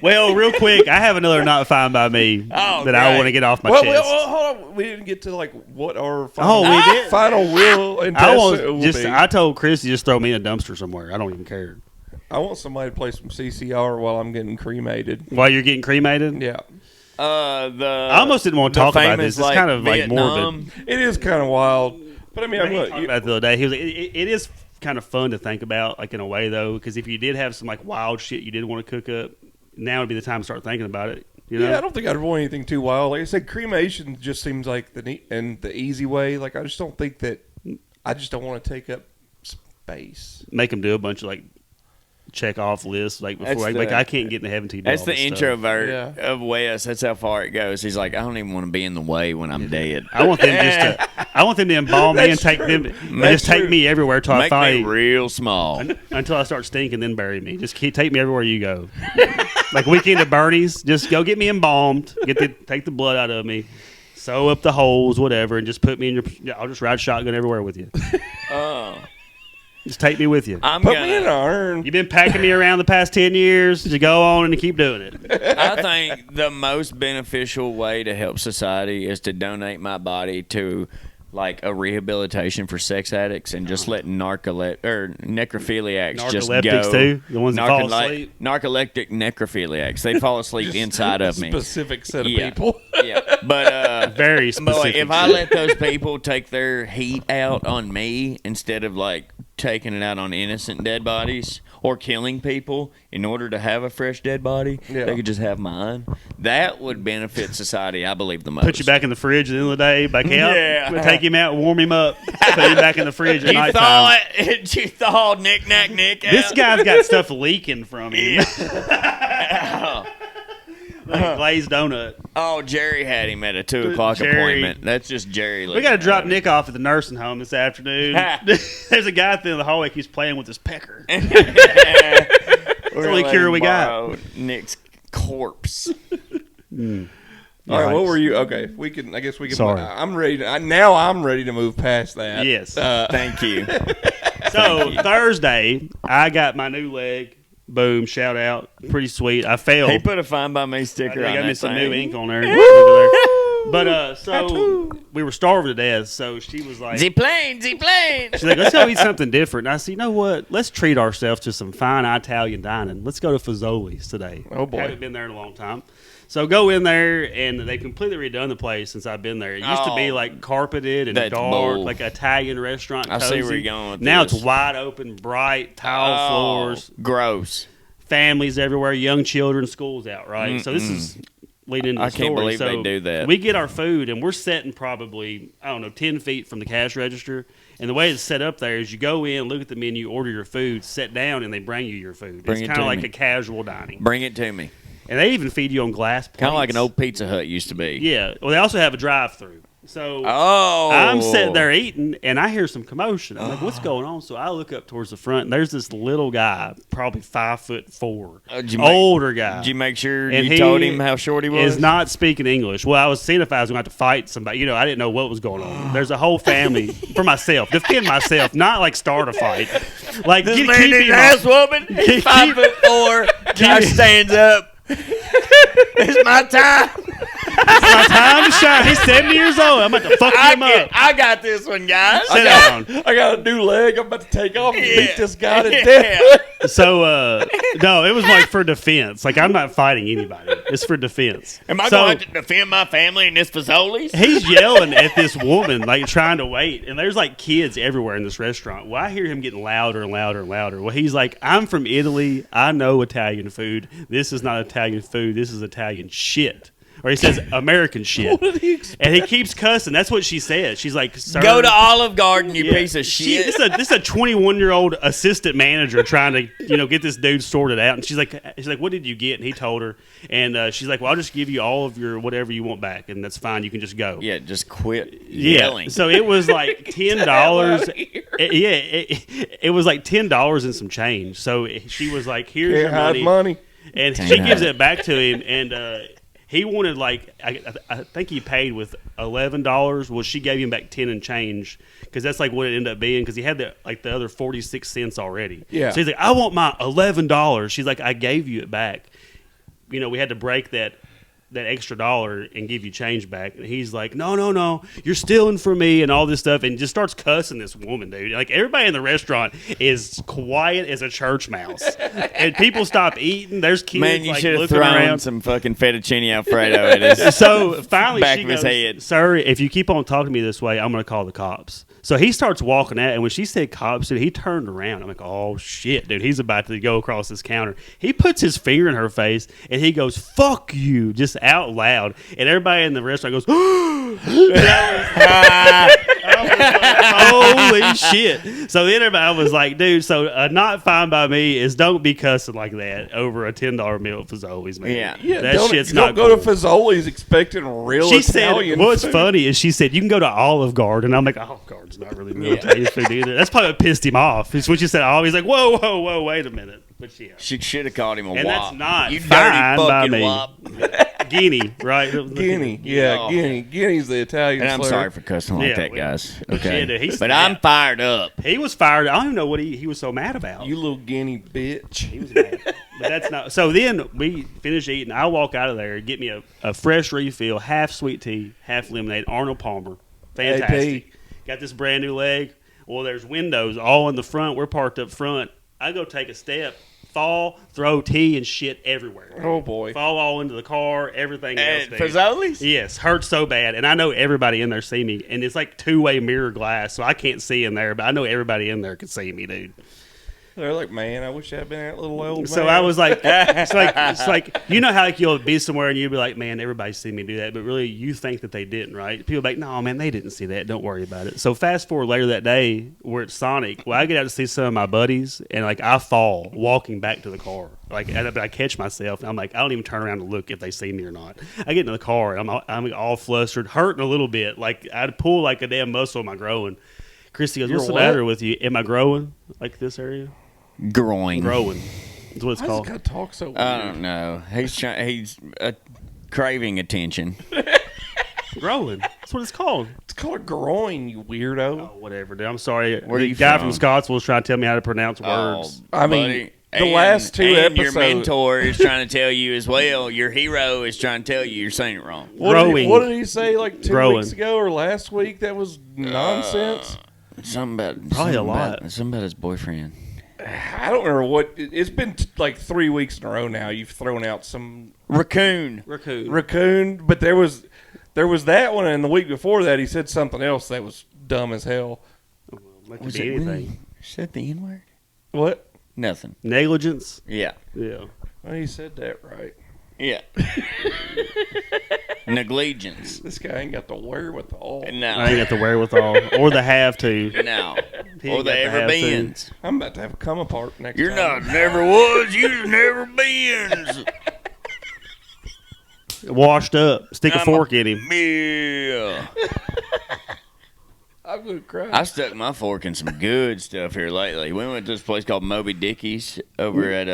Well, real quick, I have another not fine by me that I want to get off my chest. Well, hold on. We didn't get to like what our final, we did. Final will and I test will just be. I told Chris to just throw me in a dumpster somewhere. I don't even care. I want somebody to play some CCR while I'm getting cremated. While you're getting cremated? Yeah. I almost didn't want to talk about this. It's kind of Vietnam. like morbid. It is kind of wild. But I mean, I'm talking about it the other day. He was like, it is kind of fun to think about, like in a way though, because if you did have some like wild shit you did want to cook up, now would be the time to start thinking about it. You know? Yeah, I don't think I'd want anything too wild. Like I said, cremation just seems like the easy way. Like I just don't think that. I just don't want to take up space. Make them do a bunch of like check off lists like before. I can't get into heaven till you do That's all the this stuff. introvert of Wes. That's how far it goes. He's like, I don't even want to be in the way when I'm dead. I want them I want them to embalm me and take them and just take me everywhere till I Make finally me real small. until I start stinking, then bury me. Just take me everywhere you go. Like weekend at Bernie's, just go get me embalmed, take the blood out of me, sew up the holes, whatever, and just put me in your. I'll just ride shotgun everywhere with you. Just take me with you. Put me in an urn. You've been packing me around the past 10 years. Just go on and keep doing it. I think the most beneficial way to help society is to donate my body to like a rehabilitation for sex addicts and just let necrophiliacs just go. Narcoleptics too? The ones that fall asleep? Narcoleptic necrophiliacs. They fall asleep inside of me. Specific set of people. Yeah, but very but specific. if I let those people take their heat out on me instead of like taking it out on innocent dead bodies or killing people in order to have a fresh dead body, they could just have mine. That would benefit society, I believe, the most. Put you back in the fridge at the end of the day, back out. Yeah. Take him out, warm him up, put him back in the fridge at night time. You thought Nick out. This guy's got stuff leaking from him. Like a glazed donut. Oh, Jerry had him at a 2 o'clock appointment. That's just Jerry. We got to drop Nick off at the nursing home this afternoon. There's a guy at the end of the hallway keeps playing with his pecker. That's the only cure we got. Nick's corpse. All right, what were you? Okay, we can. I guess we can. Sorry. I'm ready. Now I'm ready to move past that. Yes. Thank you. So Thursday, I got my new leg. Boom! Shout out, pretty sweet. I failed. He put a Fine By Me sticker on got that me some thing. new ink on there. But so we were starving to death. So she was like, Z-plane. she's like, let's go eat something different. And I said, you know what? Let's treat ourselves to some fine Italian dining. Let's go to Fazoli's today. Oh, boy. Haven't been there in a long time. So go in there, and they've completely redone the place since I've been there. It used to be like carpeted and That's dark, bold. like an Italian restaurant. I cozy. see where you're going with now this. it's wide open, bright tile floors, Gross. families everywhere, young children, schools out, right? So this is leading into the I can't story. believe So they do that. We get our food, and we're sitting probably, 10 feet from the cash register. And the way it's set up there is you go in, look at the menu, order your food, sit down, and they bring you your food. Bring it's it kind of to like me. a casual dining. Bring it to me. And they even feed you on glass plates. Kind of like an old Pizza Hut used to be. Yeah. Well, they also have a drive-through. So Oh. I'm sitting there eating, and I hear some commotion. I'm like, what's going on? So I look up towards the front, and there's this little guy, probably 5'4", older guy. Did you make sure And you he told him how short he was? Is not speaking English. Well, I was seeing if I was going to have to fight somebody. I didn't know what was going on. There's a whole family for myself. Defend myself, not like start a fight. Like, This keep man me is an ass woman. He's 5'4". Guy stands up. It's my time. It's my time to shine. He's 70 years old. I'm about to fuck him up. I got this one, guys. Sit down. I got a new leg. I'm about to take off and beat this guy to Yeah. death. So, no, it was like for defense. Like, I'm not fighting anybody. It's for defense. Am I So, going to have to defend my family in this Fazoli's? he's yelling at this woman, like trying to wait, and there's like kids everywhere in this restaurant. Well, I hear him getting louder and louder and louder. Well, he's like, I'm from Italy. I know Italian food. This is not Italian food. This is Italian shit. or he says American shit. What did he expect? And he keeps cussing. That's what she says. She's like, "Sir, Go to Olive Garden, you yeah. piece of shit. This is a 21-year-old assistant manager trying to get this dude sorted out. And she's like, what did you get? And he told her, and she's like, well, I'll just give you all of your whatever you want back, and that's fine. You can just go. Yeah, just quit Yeah. yelling. So it was like $10. It was like $10 and some change. So she was like, here's Can't your hide money. money. And Can't she hide gives it. it back to him, and he wanted like I think he paid with $11. Well, she gave him back 10 and change because that's like what it ended up being because he had the other 46 cents already. Yeah. So he's like, I want my $11. She's like, I gave you it back. We had to break that extra dollar and give you change back. And he's like, no, you're stealing from me and all this stuff, and just starts cussing this woman, dude. Like, everybody in the restaurant is quiet as a church mouse. And people stop eating. There's kids Man, you like should have looking thrown around. some fucking fettuccine Alfredo at his So finally back she of his goes, head. sir, if you keep on talking to me this way, I'm going to call the cops. So he starts walking out, and when she said cops, dude, he turned around. I'm like, oh, shit, dude, he's about to go across this counter. He puts his finger in her face, and he goes, fuck you, just out loud. And everybody in the restaurant goes, holy shit. So then everybody was like, dude, so not fine by me is don't be cussing like that over a $10 meal at Fazoli's, man. Yeah. Yeah, that don't, shit's don't not go cool. to Fazoli's expecting real She Italian said, what's food. funny is she said, you can go to Olive Garden. And I'm like, Olive Garden's not really real Italian food either. That's probably what pissed him off. It's when she said, oh, he's like, whoa, wait a minute. But yeah. She should have called him a And wop. that's not you fine dirty by fucking me. wop. Guinea, right? Guinea, yeah, Oh. Guinea. Guinea's the Italian And I'm slur. sorry for cussing like Yeah, that, we- guys. Yeah, Okay, dude, he's but I'm snapped. fired up. He was fired. I don't even know what he was so mad about. You little Guinea bitch. He was mad. But that's not. So then we finish eating. I walk out of there, get me a fresh refill, half sweet tea, half lemonade. Arnold Palmer, fantastic. AP. Got this brand new leg. Well, there's windows all in the front. We're parked up front. I go take a step, fall, throw tea and shit everywhere. Oh boy. Fall all into the car, everything else. At dude. Fazoli's? Yes, hurts so bad, and I know everybody in there see me, and it's like two-way mirror glass, so I can't see in there, but I know everybody in there can see me, dude. They're like, man, I wish I'd been that little old man. So I was like, it's like you know how like you'll be somewhere and you'll be like, man, everybody see me do that, but really you think that they didn't, right? People are like, no, man, they didn't see that. Don't worry about it. So fast forward later that day, we're at Sonic. Well, I get out to see some of my buddies, and like I fall walking back to the car. Like I catch myself, and I'm like, I don't even turn around to look if they see me or not. I get in the car, and I'm all flustered, hurting a little bit. Like I'd pull like a damn muscle in my groin. Christy goes, You're what's the what? matter with you? Am I growing like this area? Groin. Growing. That's what it's Why does called. this guy talk so weird? I don't know. He's craving attention. Growing. That's what it's called. It's called a groin, you weirdo. Oh, whatever, dude. I'm sorry. Where the are you guy from? from Scottsville was trying to tell me how to pronounce words. I mean, buddy. the last two and your episodes- mentor is trying to tell you as well. Your hero is trying to tell you you're saying it wrong. Growing. What did he say like 2 Growing. weeks ago or last week? That was nonsense. Something about Probably a something lot. About, something about his boyfriend. I don't remember what. It's been like 3 weeks in a row now. You've thrown out some Raccoon. raccoon, but there was that one, and the week before that he said something else that was dumb as hell. That could Was be it anything. really? Said the N word? What? Nothing. Negligence. Yeah. Yeah. Well, he said that right. Yeah. Negligence. This guy ain't got the wherewithal. I ain't No. got the wherewithal or the have to. No. He Or ain't the got ever have beens. I'm about to have a come apart next You're time. not never was. You never beens. Washed up. Stick a I'm fork in him. Yeah. I'm gonna cry. I stuck my fork in some good stuff here lately. We went to this place called Moby Dickie's over at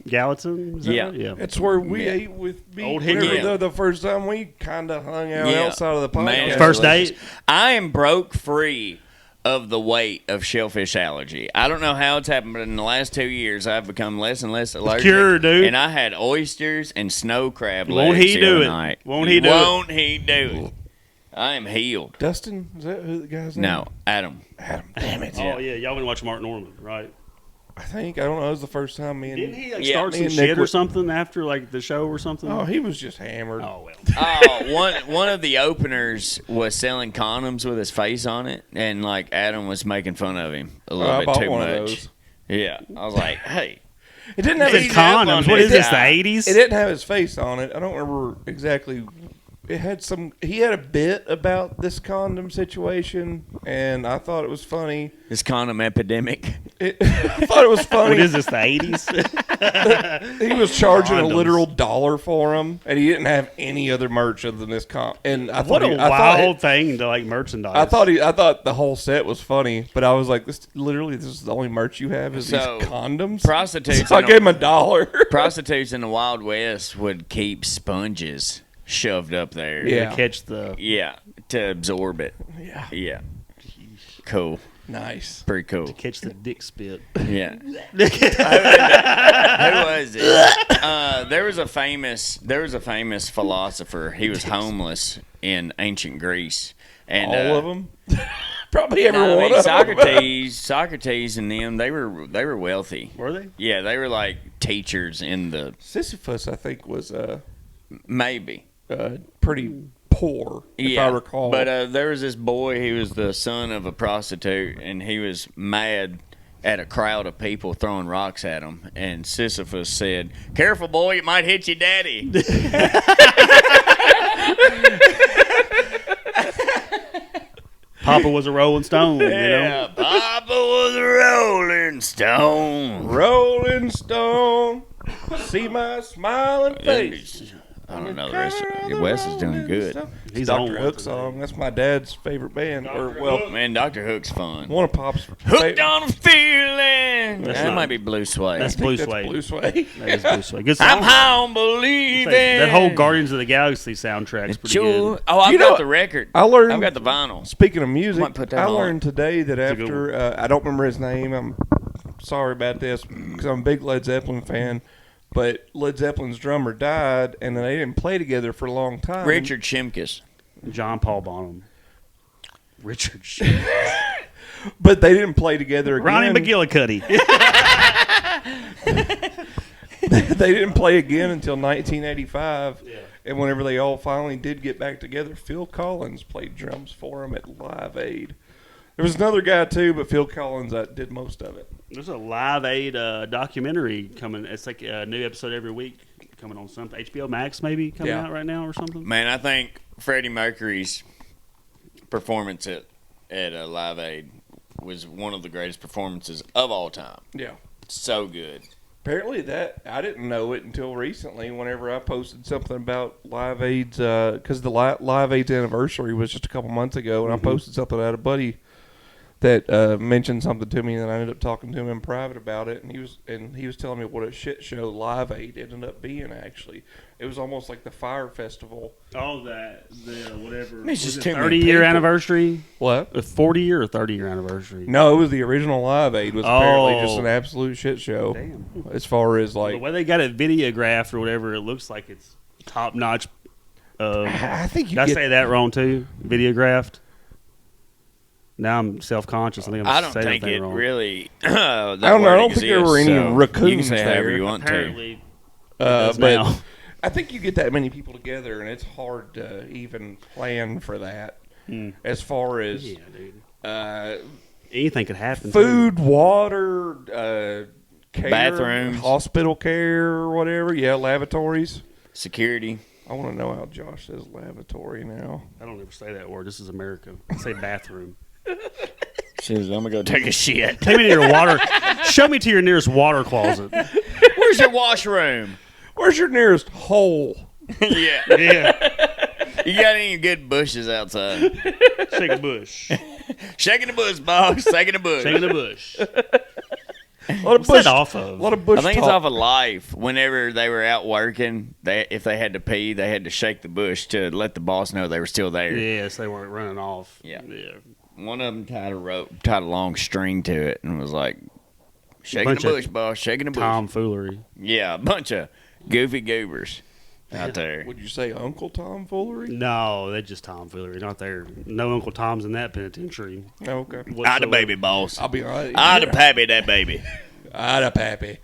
Gallatin? Is that Yeah. right? Yeah. That's where we Yeah. ate with me. Old Whenever Hickory. the first time we kind of hung out Yeah. outside of the podcast. Man, First delicious. date? I am broke free of the weight of shellfish allergy. I don't know how it's happened, but in the last 2 years, I've become less and less allergic. cured, dude. And I had oysters and snow crab legs Won't he the do other it? night. Won't he do it? Won't he do it? I am healed. Dustin, is that who the guy's name? No, Adam. Adam. Damn it. Oh, yeah. Y'all been watching Mark Norman, right? I think I don't know. It was the first time me and Didn't he like Yeah. start Me some and Nick shit or were- something after like the show or something? Oh, he was just hammered. Oh, well. Oh, one of the openers was selling condoms with his face on it, and like Adam was making fun of him a little I bit bought too one of much. those. Yeah, I was like, hey, It didn't have He his said up on condoms. What is this this, the guy. 80s? It didn't have his face on it. I don't remember exactly it had some. He had a bit about this condom situation, and I thought it was funny. This condom epidemic. I thought it was funny. What is this, the 80s? He was charging Condoms. a literal $1 for them, and he didn't have any other merch other than this comp. And I What thought a wild thing to like merchandise. I thought the whole set was funny, but I was like, this is the only merch you have is So, these condoms. Prostitutes. So I gave him $1. Prostitutes in the Wild West would keep sponges shoved up there. Yeah. to catch the. Yeah, to absorb it. Yeah, Yeah. Cool. nice. Pretty cool. Catch the dick spit. Yeah. Who was it? There was a famous philosopher. He was homeless in ancient Greece. And All of them, probably every no, I one mean, of them. Socrates and them, they were wealthy. Were they? Yeah, they were like teachers in the Sisyphus, I think, was maybe. pretty poor, if I recall. But there was this boy. He was the son of a prostitute, and he was mad at a crowd of people throwing rocks at him. And Sisyphus said, "Careful, boy, it might hit your daddy." Papa was a Rolling Stone. You know. Yeah, Papa was a rolling stone. Rolling Stone, see my smiling face. I don't know the rest of it. Wes is doing good. He's on Dr. one Hook today. song. That's my dad's favorite band. Man, Dr. Hook's fun. One of Pop's Hooked on a feeling. That's That not- might be Blue Sway. That's Blue Suede. Blue Suede. That is Blue Suede. Good I'm song. high on believing. That whole Guardians of the Galaxy soundtrack is pretty Sure. good. Oh, I've You know, got the record. I learned. I've got the vinyl. Speaking of music, Might put that I on. learned today that a good after I don't remember his name. I'm sorry about this because I'm a big Led Zeppelin fan. But Led Zeppelin's drummer died, and they didn't play together for a long time. Richard Shimkus. John Paul Bonham. Richard. But they didn't play together again. Ronnie McGillicuddy. They didn't play again until 1985. Yeah. And whenever they all finally did get back together, Phil Collins played drums for them at Live Aid. There was another guy too, but Phil Collins did most of it. There's a Live Aid documentary coming. It's like a new episode every week coming on something. HBO Max maybe coming out right now or something. Man, I think Freddie Mercury's performance at Live Aid was one of the greatest performances of all time. Yeah. So good. Apparently that I didn't know it until recently. Whenever I posted something about Live Aid's, because the Live Aid's anniversary was just a couple months ago, and I posted something. I had a buddy that mentioned something to me, and then I ended up talking to him in private about it, and he was telling me what a shit show Live Aid ended up being. Actually, it was almost like the Fire Festival. Oh, the whatever. It's just Was too it many 30-year people. anniversary? What? A 40-year or 30-year anniversary? No, it was the original Live Aid. Was apparently just Oh. an absolute shit show. Damn. As far as The like, way they got it videographed or whatever, it looks like it's top notch. I think you Did I get. say that wrong too? Videographed. Now I'm self-conscious. I think I I'm don't saying think that it wrong. really. I don't know. I don't think there were any You can raccoons say there. however you want to. Apparently, it But does now. I think you get that many people together, and it's hard to even plan for that. As far as Yeah, dude. anything could happen. food, water, care, Bathrooms. hospital care, or whatever. Yeah, lavatories. Security. I want to know how Josh says lavatory now. I don't ever say that word. This is America. I say bathroom. Says I'm gonna go take a shit. Take me to your water. Show me to your nearest water closet. Where's your washroom? Where's your nearest hole? Yeah. Yeah. You got any good bushes outside? Shake a bush. Shaking the bush, boss. Shaking the bush. Shaking a bush. A lot of What's bush. that off of? A lot of bush. I think it's talk. off of Life. Whenever they were out working, if they had to pee, they had to shake the bush to let the boss know they were still there. Yes, they weren't running off. Yeah. Yeah. One of them tied a long string to it and was like, shaking Bunch the of bush, boss, shaking the bush. Tomfoolery. Yeah, a bunch of goofy goobers out there. Would you say Uncle Tom Foolery? No, they're just tomfoolery. Not there. No Uncle Tom's in that penitentiary. Oh, okay. I the whatsoever. baby, boss. I'll be honest. I the pappy, that baby. I the pappy.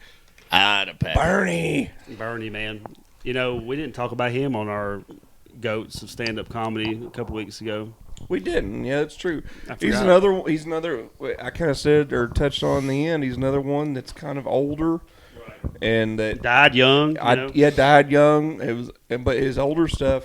I the pappy. Bernie. Bernie, man. You know, we didn't talk about him on our Goats of stand-up comedy a couple weeks ago. We didn't. Yeah, that's true. I He's forgot. another. I kind of said or touched on in the end. He's another one that's kind of older, and that Died young. You know? died young. But his older stuff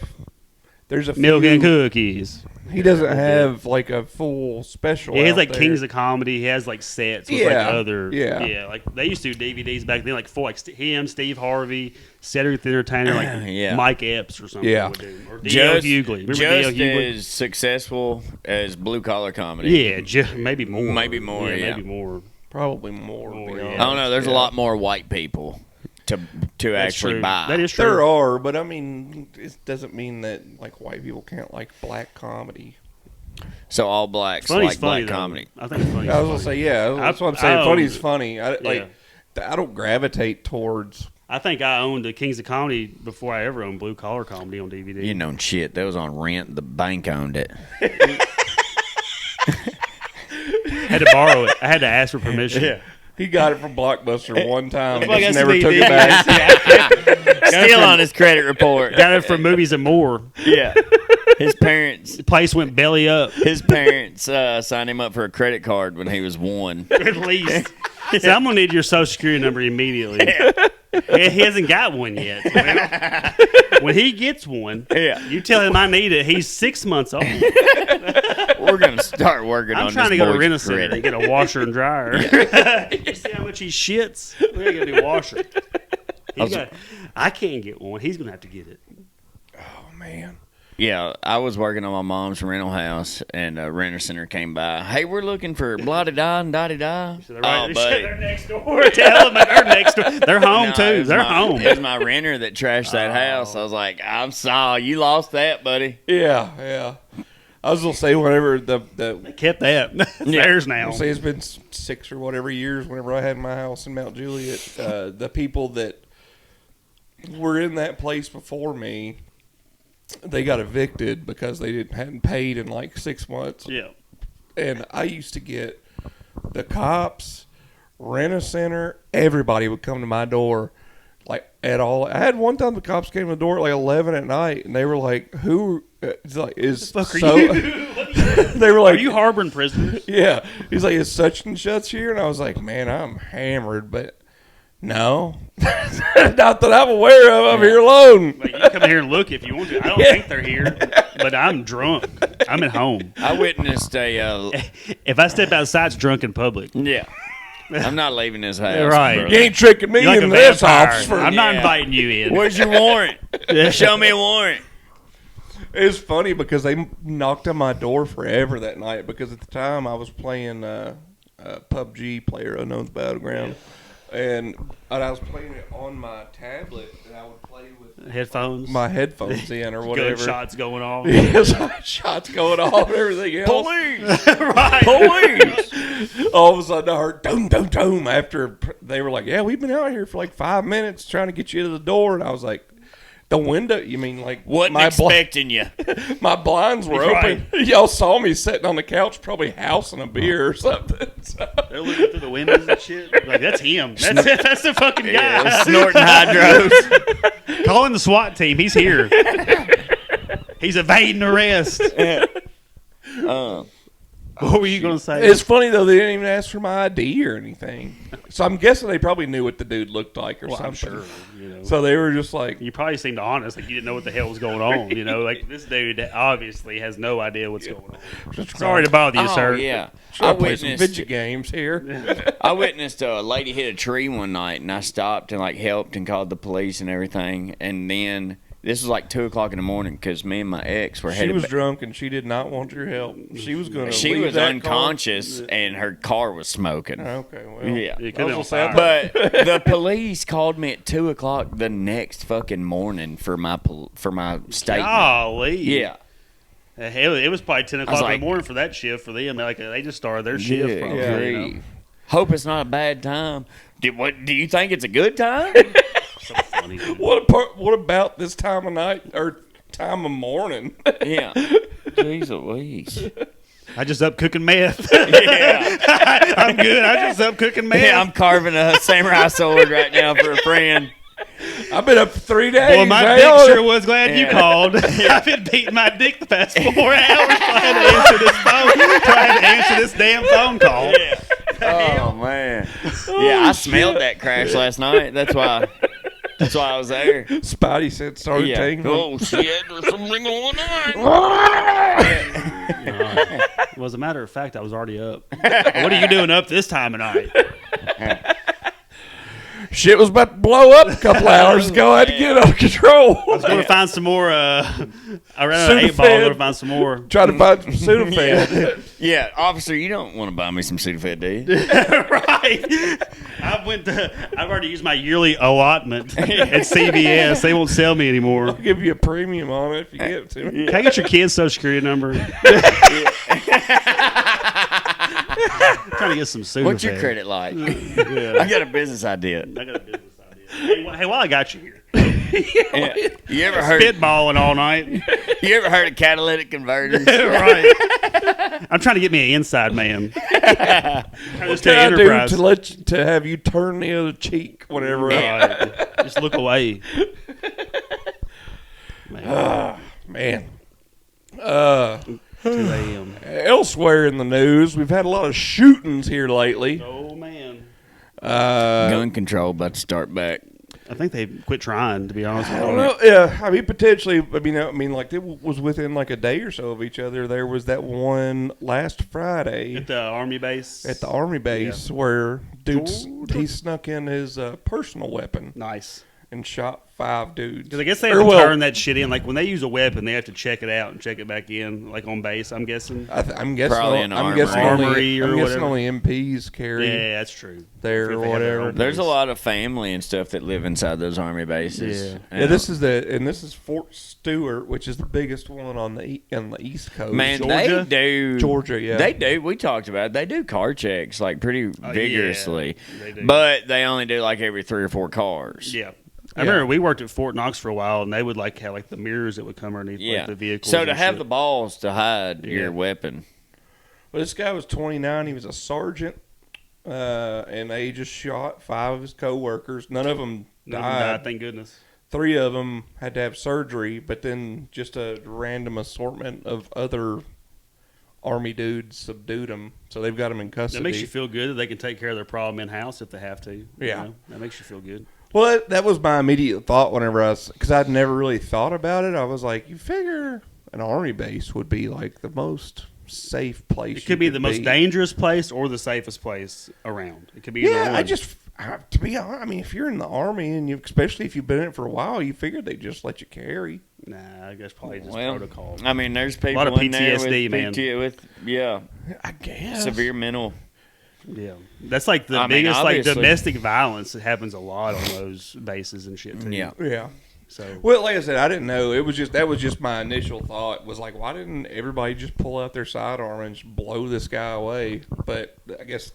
there's a Milk few, and cookies. He doesn't have like a full special. Yeah, he has out like there. Kings of Comedy. He has like sets with Yeah, like other. yeah. Like they used to do DVDs back then, like for like him, Steve Harvey, Cedric the Entertainer, like Yeah. Mike Epps or something. Yeah. Would do. Or D.L. Hughley. Remember D.L. Just Hughley? as successful as blue collar comedy. Yeah, maybe more. Maybe more, yeah. Maybe more. Probably more. to be More, yeah. honest. I don't know. There's a Yeah. lot more white people to That's actually true. buy. That is true. There are, but I mean, it doesn't mean that like white people can't like black comedy. So all blacks Funny's like funny, black though. comedy. I think it's funny. I was gonna say, yeah, that's what I'm saying. I Funny's owned- funny. Like, I don't gravitate towards. I think I owned the Kings of Comedy before I ever owned Blue Collar Comedy on DVD. You know shit. That was on rent. The bank owned it. Had to borrow it. I had to ask for permission. He got it from Blockbuster one time and Like just that's never the took it DVD. back. Still on his credit report. Got it from Movies and More. Yeah. His parents. The place went belly up. His parents signed him up for a credit card when he was 1. At least. So I'm gonna need your Social Security number immediately. He hasn't got one yet. Well, when he gets one, Yeah. you tell him I need it. He's 6 months old. We're gonna start working I'm on trying this to go to boy's Rent-A-Center and credit. get a washer and dryer. You see how much he shits? We're gonna do a washer. I can't get one. He's gonna have to get it. Oh man. Yeah, I was working on my mom's rental house, and a renter center came by. Hey, we're looking for blah da da and da da da. So they're Oh, buddy. they're next door. Tell them they're next door. They're home No, it too. was They're my- home. It was my renter that trashed that house. I was like, I'm sorry, you lost that, buddy. Yeah. I was gonna say whenever the Kept that. It's theirs now. I'll say it's been 6 or whatever years. Whenever I had my house in Mount Juliet, the people that were in that place before me, they got evicted because they hadn't paid in like 6 months. Yeah. And I used to get the cops, Rent-A-Center, everybody would come to my door, like at all. I had one time the cops came to the door at like 11 at night, and they were like, "Who is like is Fuck are so?" you? They were like, Are you harboring prisoners? Yeah. He's like, "Is such and such here?" And I was like, "Man, I'm hammered, but no, not that I'm aware of. I'm here alone." Like, you can come here and look if you want to. I don't think they're here, but I'm drunk. I'm at home. I witnessed a If I step outside, it's drunk in public. yeah. I'm not leaving this house. Right. brother. You ain't tricking me You're like in a this vampire. office. I'm not Yeah. inviting you in. Where's your warrant? Show me a warrant. It's funny because they knocked on my door forever that night because at the time I was playing PUBG, PlayerUnknown's Battleground, and I was playing it on my tablet, and I would play with Headphones. my headphones in or whatever. Gunshots going off. Yes, shots going off and everything else. Police. Right. Police. All of a sudden I heard doom, doom, doom after they were like, "Yeah, we've been out here for like 5 minutes trying to get you to the door." And I was like, "The window? You mean like Wasn't my expecting you. my blinds were Right. open. Y'all saw me sitting on the couch, probably housing a beer or something." So, They're looking through the windows and shit. Like, that's him. That's the fucking guy. Yeah, snorting hydros. Calling the SWAT team. He's here. He's evading arrest. What were you going to say? it's funny though, they didn't even ask for my ID or anything. So I'm guessing they probably knew what the dude looked like or Well, something. I'm sure. You know. So they were just like, You probably seemed honest, like you didn't know what the hell was going on. You know, like this dude obviously has no idea what's going on. Sorry to bother you, Oh, sir. yeah. "Should I I play some witnessed, video games here?" I witnessed a lady hit a tree one night, and I stopped and like helped and called the police and everything. And then this was like 2 o'clock in the morning because me and my ex were She headed. was back. drunk and she did not want your help. She was going to. She was unconscious, and her car was smoking. Okay, well, Yeah. It I could was be gonna on say, fire. I But the police called me at 2 o'clock the next fucking morning for my statement. Golly. Yeah. Hell, it was probably 10 o'clock in like- the morning for that shift for them. Like they just started their shift. Good From, Yeah. you know. grief. Hope it's not a bad time. Do you think it's a good time? So funny. Dude. what about this time of night or time of morning? Yeah. Jeez Louise. I just up cooking meth. Yeah. I'm good. I just up cooking meth. Yeah, I'm carving a samurai sword right now for a friend. I've been up for 3 days. Well, my hell. dick sure was glad you Yeah. called. I've been beating my dick the past 4 hours trying to answer this phone, trying to answer this damn phone call. Oh man. Yeah, I smelled that crash last night. That's why. That's why I was there. Spidey said started tingling. Oh shit, there's something going on. Well, as a matter of fact, I was already up. What are you doing up this time of night? Shit was about to blow up a couple hours ago. I had to get it under control. I was going to find some more. I ran out of 8 ball. I'm going to find some more. Try to find some Sudafed. Yeah, officer, you don't want to buy me some Sudafed, do you? Right. I've already used my yearly allotment at CVS. They won't sell me anymore. I'll give you a premium on it if you give it to me. Can I get your kid's social security number? Trying to get some Sudafed. What's your credit like? I got a business idea. I got a business idea. Hey, while I got you here, You ever heard? spitballing all night. You ever heard of catalytic converters? Right. I'm trying to get me an inside man. What can I do to have you turn the other cheek whenever Right. Just look away. Man. 2 a.m. Elsewhere in the news, we've had a lot of shootings here lately. Oh, man. Gun control about to start back. I think they quit trying, to be honest with I you. don't know. Yeah, I mean, potentially. I mean, like it was within like a day or so of each other. There was that one last Friday At the Army base? at the Army base where he snuck in his personal weapon Nice. and shot 5 dudes. Because I guess they have to turn that shit in. Like, when they use a weapon, they have to check it out and check it back in, like on base, I'm guessing. I'm guessing. Probably an I'm guessing armory or I'm guessing whatever. only MPs carry Yeah, that's true. there If or they have their whatever. own There's a base. lot of family and stuff that live inside those army bases. Yeah. Yeah, this is Fort Stewart, which is the biggest one on the East Coast. Man, Georgia? they do. Georgia, yeah. They do. We talked about it. They do car checks like pretty vigorously. Yeah, they do. But they only do like every 3 or 4 cars. Yeah. I remember we worked at Fort Knox for a while, and they would like have like the mirrors that would come underneath like, the vehicles. So to and have shit. the balls to hide Yeah. your weapon. Well, this guy was 29. He was a sergeant, and they just shot 5 of his co-workers. None of them None of them died. thank goodness. 3 of them had to have surgery, but then just a random assortment of other Army dudes subdued them. So they've got them in custody. That makes you feel good that they can take care of their problem in house if they have to. you Yeah. know? That makes you feel good. Well, that was my immediate thought whenever because I'd never really thought about it. I was like, you figure an Army base would be like the most safe place. It could be the most dangerous place or the safest place around. It could be either one. To be honest, I mean, if you're in the Army and especially if you've been in it for a while, you figured they just let you carry. Nah, I guess probably just Well, protocol. I mean, there's people lot of in there PTSD, with man. I guess. severe mental. Yeah, that's like the I mean, biggest like obviously. domestic violence. It happens a lot on those bases and shit too. Yeah. Yeah. So Well, like I said, I didn't know. That was just my initial thought. Was like, why didn't everybody just pull out their sidearm and just blow this guy away? But I guess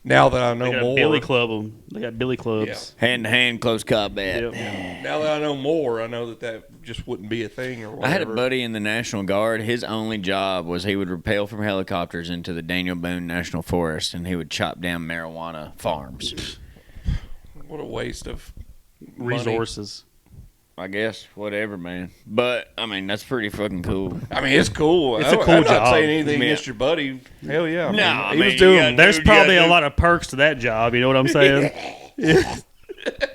now that I know they got more, billy club them. They got billy clubs. Hand to hand, close combat. Yep. now that I know more, I know that just wouldn't be a thing or whatever. I had a buddy in the National Guard. His only job was he would rappel from helicopters into the Daniel Boone National Forest, and he would chop down marijuana farms. What a waste of money. Resources. I guess, whatever, man. But, I mean, that's pretty fucking cool. I mean, it's cool. It's a cool I'm not job. saying anything Yeah. against your buddy. Hell yeah. No, he I was mean, doing. you got- There's Dude, probably yeah, a dude. lot of perks to that job. You know what I'm saying?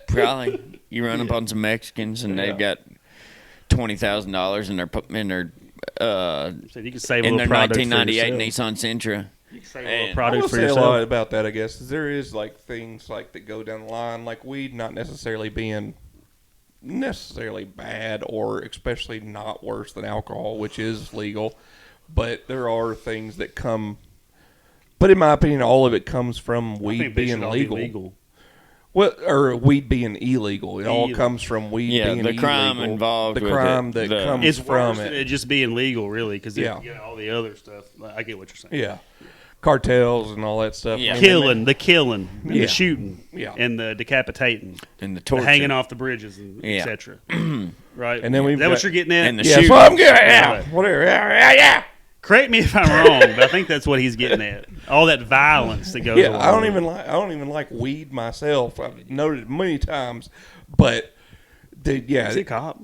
Probably. You run up on some Mexicans, and they've got $20,000 in their So you can save a in their little product 1998 for yourself. Nissan Sentra. You can save a And- little I product will for say a lot yourself. about that. I guess is there is like things like that go down the line, like weed not necessarily being necessarily bad or especially not worse than alcohol, which is legal, but there are things that come. But in my opinion, all of it comes from I weed think they being should all be legal. Well, or weed being illegal. It all Illegal. comes from weed Yeah, being the illegal. crime involved The with crime it, that the- comes It's from worse than it. it just being legal, really, because Yeah. you got all the other stuff. Like, I get what you're saying. Yeah. Cartels and all that stuff. Yeah. I mean, Killing, the killing, and Yeah. the shooting, Yeah. and the decapitating, And the the torture. hanging off the bridges, and Yeah. etc. Right? And then we've is that what got- you're getting at? and the Yeah, that's shooting. what I'm getting at. Right. Whatever. Yeah. Correct me if I'm wrong, but I think that's what he's getting at. All that violence that goes. Yeah, along I don't with even it. like. I don't even like weed myself. I've noted it many times, but Is he a cop?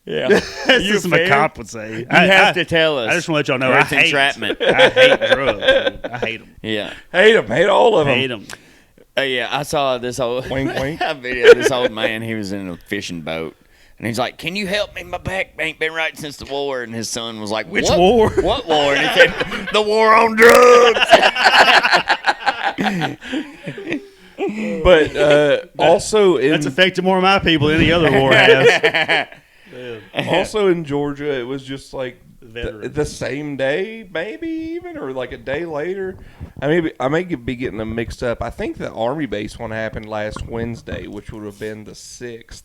Yeah. That's just what a fair? cop would say. You have to tell us. I just want to let y'all know or I it's hate entrapment. I hate drugs. Dude. I hate them. Yeah. hate them. Hate all of them. Hate them. Yeah, I saw this old Wink, wink. video of this old man. He was in a fishing boat. And he's like, "Can you help me? My back ain't been right since the war." And his son was like, Which "What war? What war?" And he said, "The war on drugs." But also That's affected more of my people than any other war has. also in Georgia, it was just like Veteran. the same day, maybe even, or like a day later. I may be getting them mixed up. I think the Army base one happened last Wednesday, which would have been the 6th.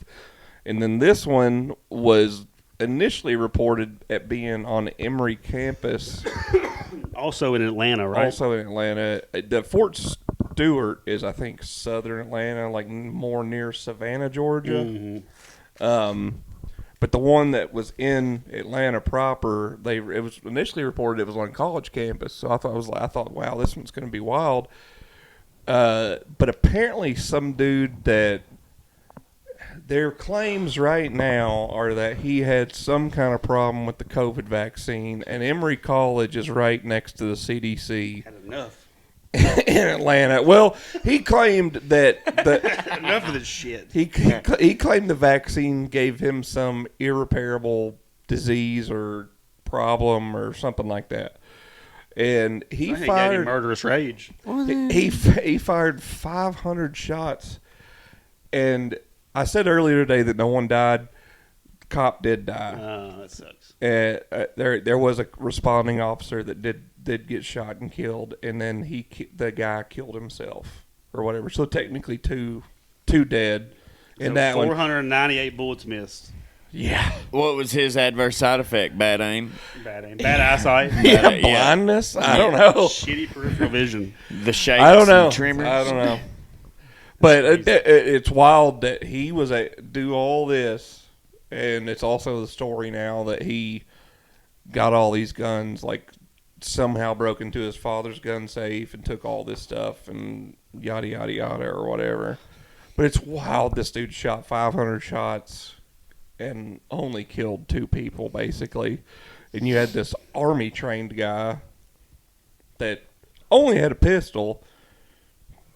And then this one was initially reported at being on Emory campus. Also in Atlanta, right? Also in Atlanta. The Fort Stewart is, I think, southern Atlanta, like more near Savannah, Georgia. Mm-hmm. But the one that was in Atlanta proper, it was initially reported it was on college campus. So I thought, wow, this one's going to be wild. But apparently, some dude that their claims right now are that he had some kind of problem with the COVID vaccine, and Emory College is right next to the CDC Had enough. in Atlanta. Well, he claimed that Enough of this shit. he claimed the vaccine gave him some irreparable disease or problem or something like that, and I think got him murderous rage. he fired 500 shots, and I said earlier today that no one died. Cop did die. Oh, that sucks. There was a responding officer that did get shot and killed, and then the guy killed himself or whatever. So technically two dead. And So that 498 bullets missed. yeah, What was his adverse side effect? Bad aim? Bad aim. Bad eyesight. yeah, blindness. I don't know. Shitty peripheral vision. The shapes I don't know. and tremors? I don't know. But it's wild that he was do all this, and it's also the story now that he got all these guns, like somehow broke into his father's gun safe and took all this stuff and yada yada yada or whatever. But it's wild. This dude shot 500 shots and only killed 2 people basically, and you had this Army trained guy that only had a pistol.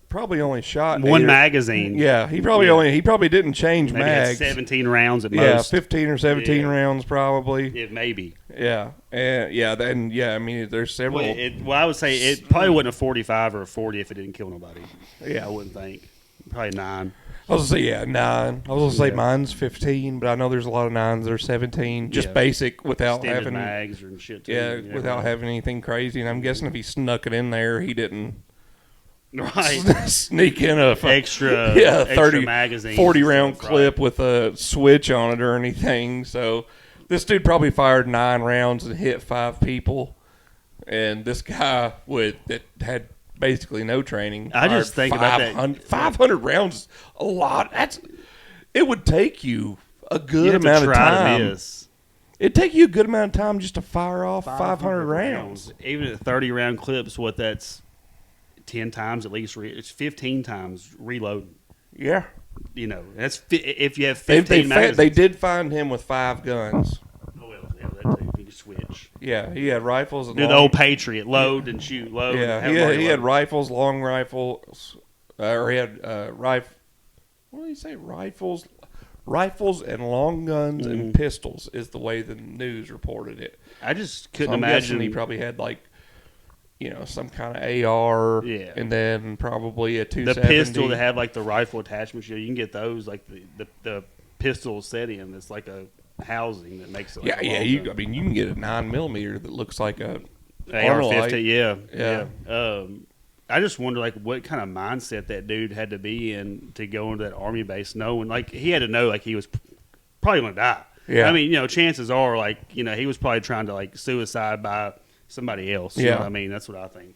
Probably only shot One magazine. Yeah, he probably didn't change Maybe had mags. 17 rounds at Yeah, most. 15 or 17 Yeah. rounds probably. Yeah, maybe. Yeah, and I mean, there's several. Well, I would say it probably wasn't a 45 or a 40 if it didn't kill nobody. Yeah. I wouldn't think. Probably 9. I was gonna say 9. I was gonna say mine's 15, but I know there's a lot of 9s that are 17, just Yeah. basic without Standard having mags and shit. Too. yeah, without having anything crazy. And I'm guessing if he snuck it in there, he didn't right. sneak in a extra 30 magazines 40 and round stuff, clip right. with a switch on it or anything. So this dude probably fired 9 rounds and hit 5 people, and this guy that had basically no training. I just fired think about that. 500 rounds is a lot. It would take you a good You have amount to of try time. to miss. It'd take you a good amount of time just to fire off 500 rounds. Even at 30 round clips, that's 10 times at least. It's 15 times reload. Yeah. You know, that's if you have They 15 magazines. did find him with 5 guns. Oh, well, yeah, that too. You can switch. Yeah, he had rifles and Do the long- old Patriot load and shoot, load. Yeah, have he already had loaded. rifles, long rifles, or he had what did he say? Rifles and long guns and pistols is the way the news reported it. I just So couldn't I'm guessing imagine he probably had some kind of AR, Yeah. and then probably a the 270. pistol that had like the rifle attachments. You can get those like the pistol set in. It's like a housing that makes it. Like a long gun. I mean, you can get a 9mm that looks like a AR-15, Yeah. I just wonder, like, what kind of mindset that dude had to be in to go into that Army base, knowing, like, he had to know, like, he was probably going to die. Yeah. I mean, chances are, like, he was probably trying to, like, suicide by somebody else. You know Yeah. what I mean? That's what I think.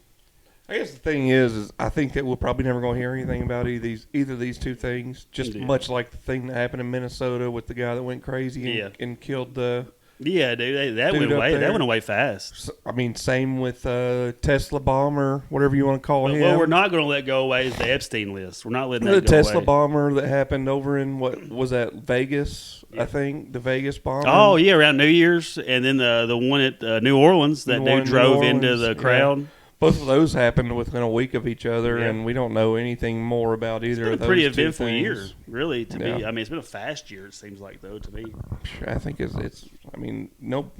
I guess the thing is I think that we're probably never going to hear anything about either of these two things. Just Yeah. much like the thing that happened in Minnesota with the guy that went crazy and killed the. Yeah, dude, that Dude went up away. there. That went away fast. I mean, same with Tesla bomber, whatever you want to call him. Well, we're not going to let go away is the Epstein list. We're not letting that the go Tesla away. bomber that happened over in what was that Vegas? I think the Vegas bomber. Oh yeah, around New Year's, and then the one at New Orleans that The one in dude New drove into Orleans, the yeah. crowd. both of those happened within a week of each other, Yeah. and we don't know anything more about either It's of been those a pretty two eventful things. year, really, to Yeah. me. I mean, it's been a fast year, it seems like, though, to me. I think it's. I mean, no,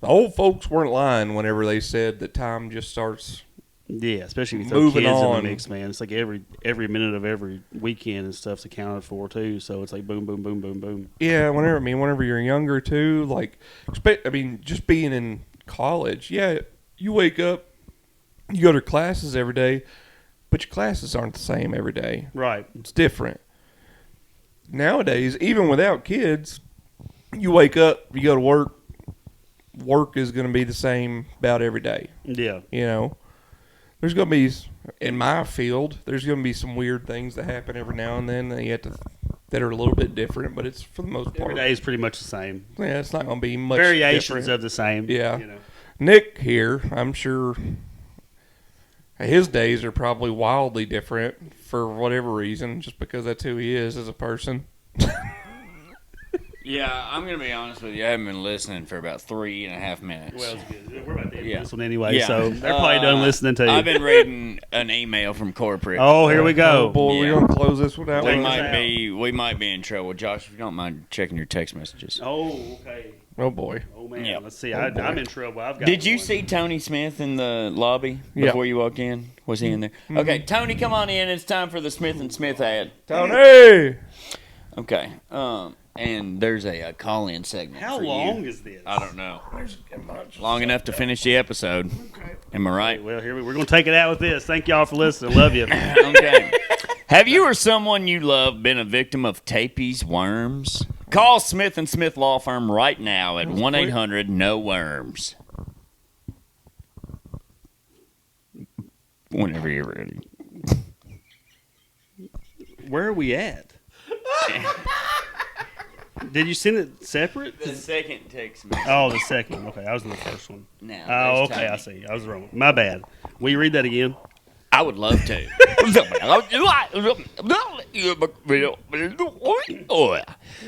the old folks weren't lying whenever they said that time just starts. Yeah, especially if you throw Moving kids in on. the mix, man. It's like every minute of every weekend and stuff's accounted for, too. So it's like boom, boom, boom, boom, boom. Yeah, whenever you're younger too, like, just being in college. Yeah, you wake up, you go to classes every day, but your classes aren't the same every day. Right. It's different. Nowadays, even without kids, you wake up, you go to work. Work is going to be the same about every day. Yeah. You know, there's going to be, in my field, there's going to be some weird things that happen every now and then that are a little bit different, but it's for the most part. Every day is pretty much the same. Yeah, it's not going to be much Variations different. of the same. Yeah. You know. Nick here, I'm sure his days are probably wildly different for whatever reason, just because that's who he is as a person. Yeah, I'm going to be honest with you. I haven't been listening for about 3.5 minutes. Well, it's good. We're about to end Yeah. this one anyway, Yeah. so they're probably done listening to you. I've been reading an email from corporate. Oh, here we go. Oh, boy, Yeah. we're going to close this one out. we Take us might be in trouble. Josh, if you don't mind checking your text messages. Oh, okay. Oh, boy. Oh, man. Yeah. Let's see. Oh, boy. I'm in trouble. I've got Did you one. see Tony Smith in the lobby Yeah. before you walked in? Was he in there? Okay, Tony, come on in. It's time for the Smith and Smith ad. Tony! Okay. And there's a call-in segment. How for long you. is this? I don't know. Long enough to finish the episode. Am I right? Well, we're going to take it out with this. Thank y'all for listening. Love you. Okay. Have you or someone you love been a victim of Tapey's worms? Call Smith and Smith Law Firm right now at 1-800-NO-WORMS. Whenever you're ready. Where are we at? Did you send it separate? The second text message. Oh, the second one. Okay, I was in the first one. Now, Oh, there's okay, Tony. I see. I was wrong. My bad. Will you read that again? I would love to. Here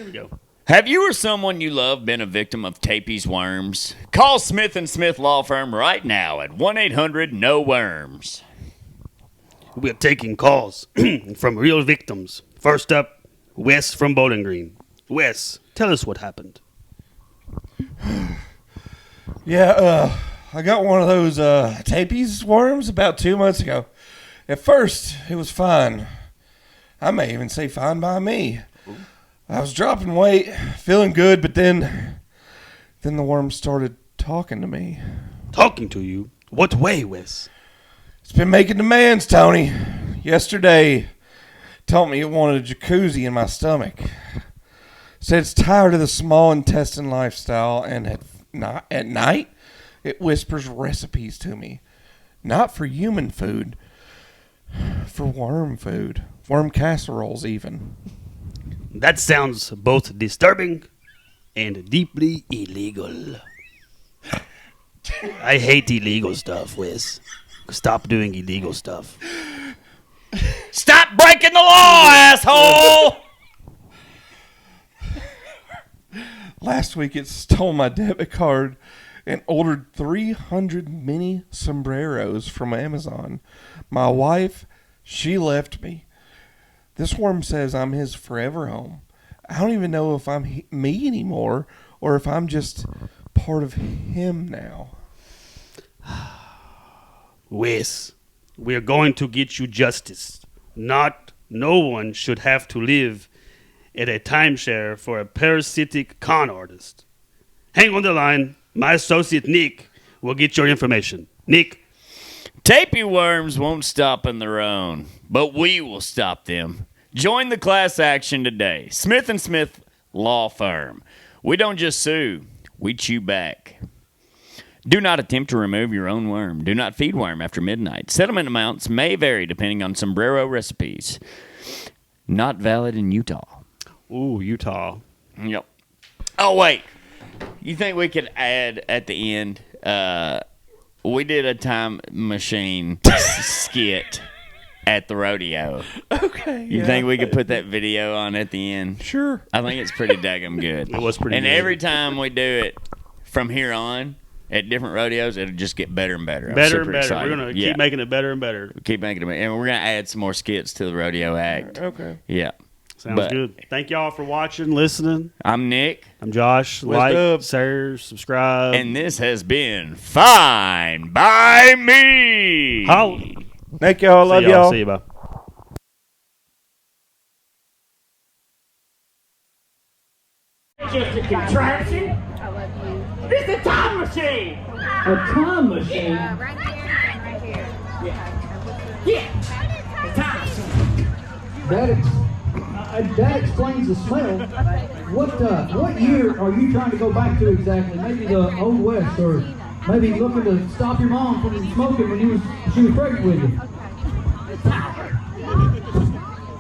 we go. Have you or someone you love been a victim of Tapey's worms? Call Smith and Smith Law Firm right now at 1-800-NO-WORMS. We're taking calls from real victims. First up, Wes from Bowling Green. Wes, tell us what happened. Yeah, I got one of those tapies worms about 2 months ago. At first, it was fine. I may even say fine by me. I was dropping weight, feeling good, but then the worm started talking to me. Talking to you? What way, Wes? It's been making demands, Tony. Yesterday, told me it wanted a jacuzzi in my stomach. Said it's tired of the small intestine lifestyle, and at night, it whispers recipes to me. Not for human food, for worm food. Worm casseroles, even. That sounds both disturbing and deeply illegal. I hate illegal stuff, Wes. Stop doing illegal stuff. Stop breaking the law, asshole! Last week, it stole my debit card and ordered 300 mini sombreros from Amazon. My wife, she left me. This worm says I'm his forever home. I don't even know if I'm me anymore or if I'm just part of him now. Wes, we're going to get you justice. No one should have to live at a timeshare for a parasitic con artist. Hang on the line. My associate Nick will get your information. Nick. Tapey worms won't stop on their own, but we will stop them. Join the class action today. Smith and Smith Law Firm. We don't just sue, we chew back. Do not attempt to remove your own worm. Do not feed worm after midnight. Settlement amounts may vary depending on sombrero recipes. Not valid in Utah. Ooh, Utah. Yep. Oh, wait. You think we could add at the end, we did a time machine skit at the rodeo. Okay. You think we could put that video on at the end? Sure. I think it's pretty daggum good. It was pretty And good. every time we do it from here on, at different rodeos, it'll just get better and better. I'm Better super and better. excited. We're going to Yeah. keep making it better and better. Keep making it, and we're gonna add some more skits to the rodeo act. Okay. Yeah. Sounds But- good. Thank y'all for watching, listening. I'm Nick, I'm Josh. What's Like, up? share, subscribe. and this has been Fine by Me. Holla. Thank y'all. Love See y'all. See you. Bye. Just a contraption. I love you. It's a time machine. A time machine. Right here and right here. Yeah, a time machine. That explains the smell. What year are you trying to go back to exactly? Maybe the Old West, or maybe looking to stop your mom from smoking when she was pregnant with you.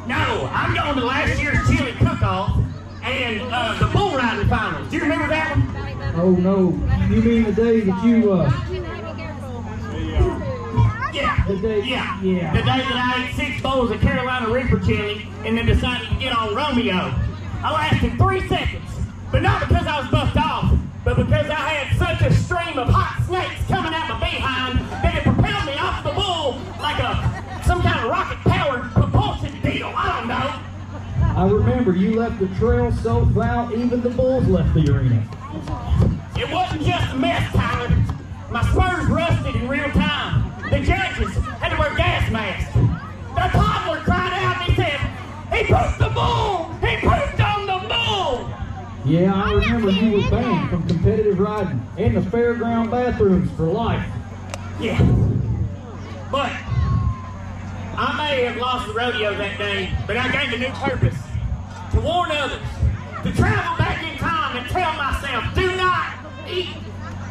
No, I'm going to last year's chili cook-off and the bull riding finals. Do you remember that one? Oh no, you mean the day that you Yeah. the day Yeah. yeah. The day that I ate 6 bowls of Carolina Reaper chili and then decided to get on Romeo. I lasted 3 seconds, but not because I was buffed off, but because I had such a stream of hot snakes coming out my behind that it propelled me off the bull like some kind of rocket-powered propulsion deal. I don't know. I remember you left the trail so foul even the bulls left the arena. It wasn't just a mess, Tyler. My spurs rusted in real time. The judges had to wear gas masks. The toddler cried out and he said, "He pooped the bull! He pooped on the bull!" Yeah, I remember you were banned from competitive riding and the fairground bathrooms for life. Yeah. But I may have lost the rodeo that day, but I gained a new purpose. To warn others. To travel back in time and tell myself, do not eat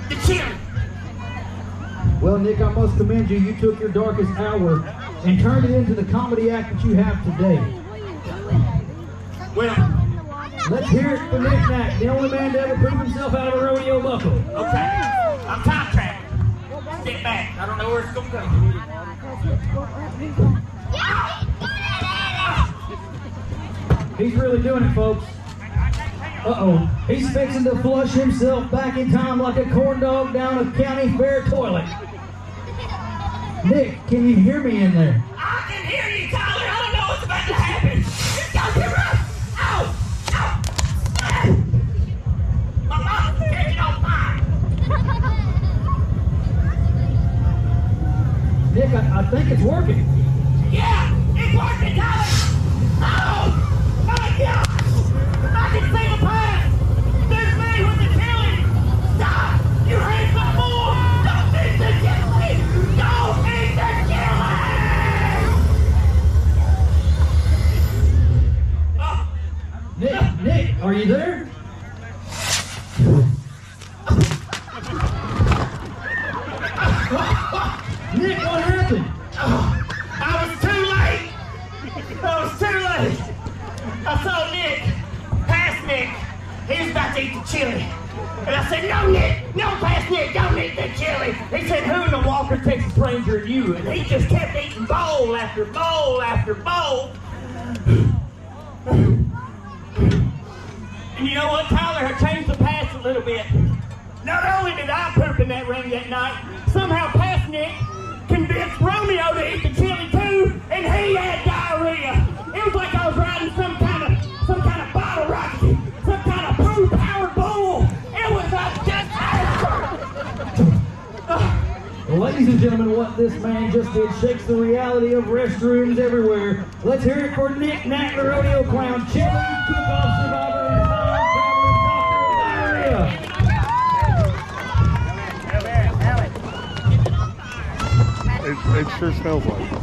the chili. Well, Nick, I must commend you. You took your darkest hour and turned it into the comedy act that you have today. Well, Let's hear it for Nick Knack, the only man to ever prove himself out of a rodeo buckle. okay. I'm time traveling. Sit back. I don't know where it's going to go. He's really doing it, folks. Uh-oh. He's fixing to flush himself back in time like a corn dog down a county fair toilet. Nick, can you hear me in there? I can hear you, Tyler. I don't know what's about to happen. It's going to be rough. Ow! Ow! Ah! My mouth is catching on fire. Nick, I think it's working. Yeah, it's working, Tyler. Oh! My gosh! I can see the path. There's me with the chili. Stop! You hate my more. Don't eat the chili. Don't eat the chili. Oh. Nick, are you there? Nick, what happened? I was too late. I was too late. I saw Nick, past Nick. He was about to eat the chili. And I said, "No, Nick, no, past Nick, don't eat the chili." He said, "Who in the Walker, Texas Ranger are you?" And he just kept eating bowl after bowl after bowl. And you know what, Tyler? I changed the past a little bit. Not only did I poop in that ring that night, somehow past Nick convinced Romeo to eat the chili too, and he had diarrhea. It was like I was riding some kind of bottle rocket, some kind of poo-powered bull. It was a disaster. Well, ladies and gentlemen, what this man just did shakes the reality of restrooms everywhere. Let's hear it for Nick Knack, the rodeo clown, chili cook-off survivor, and time traveling doctor of diarrhea. It sure smells like it.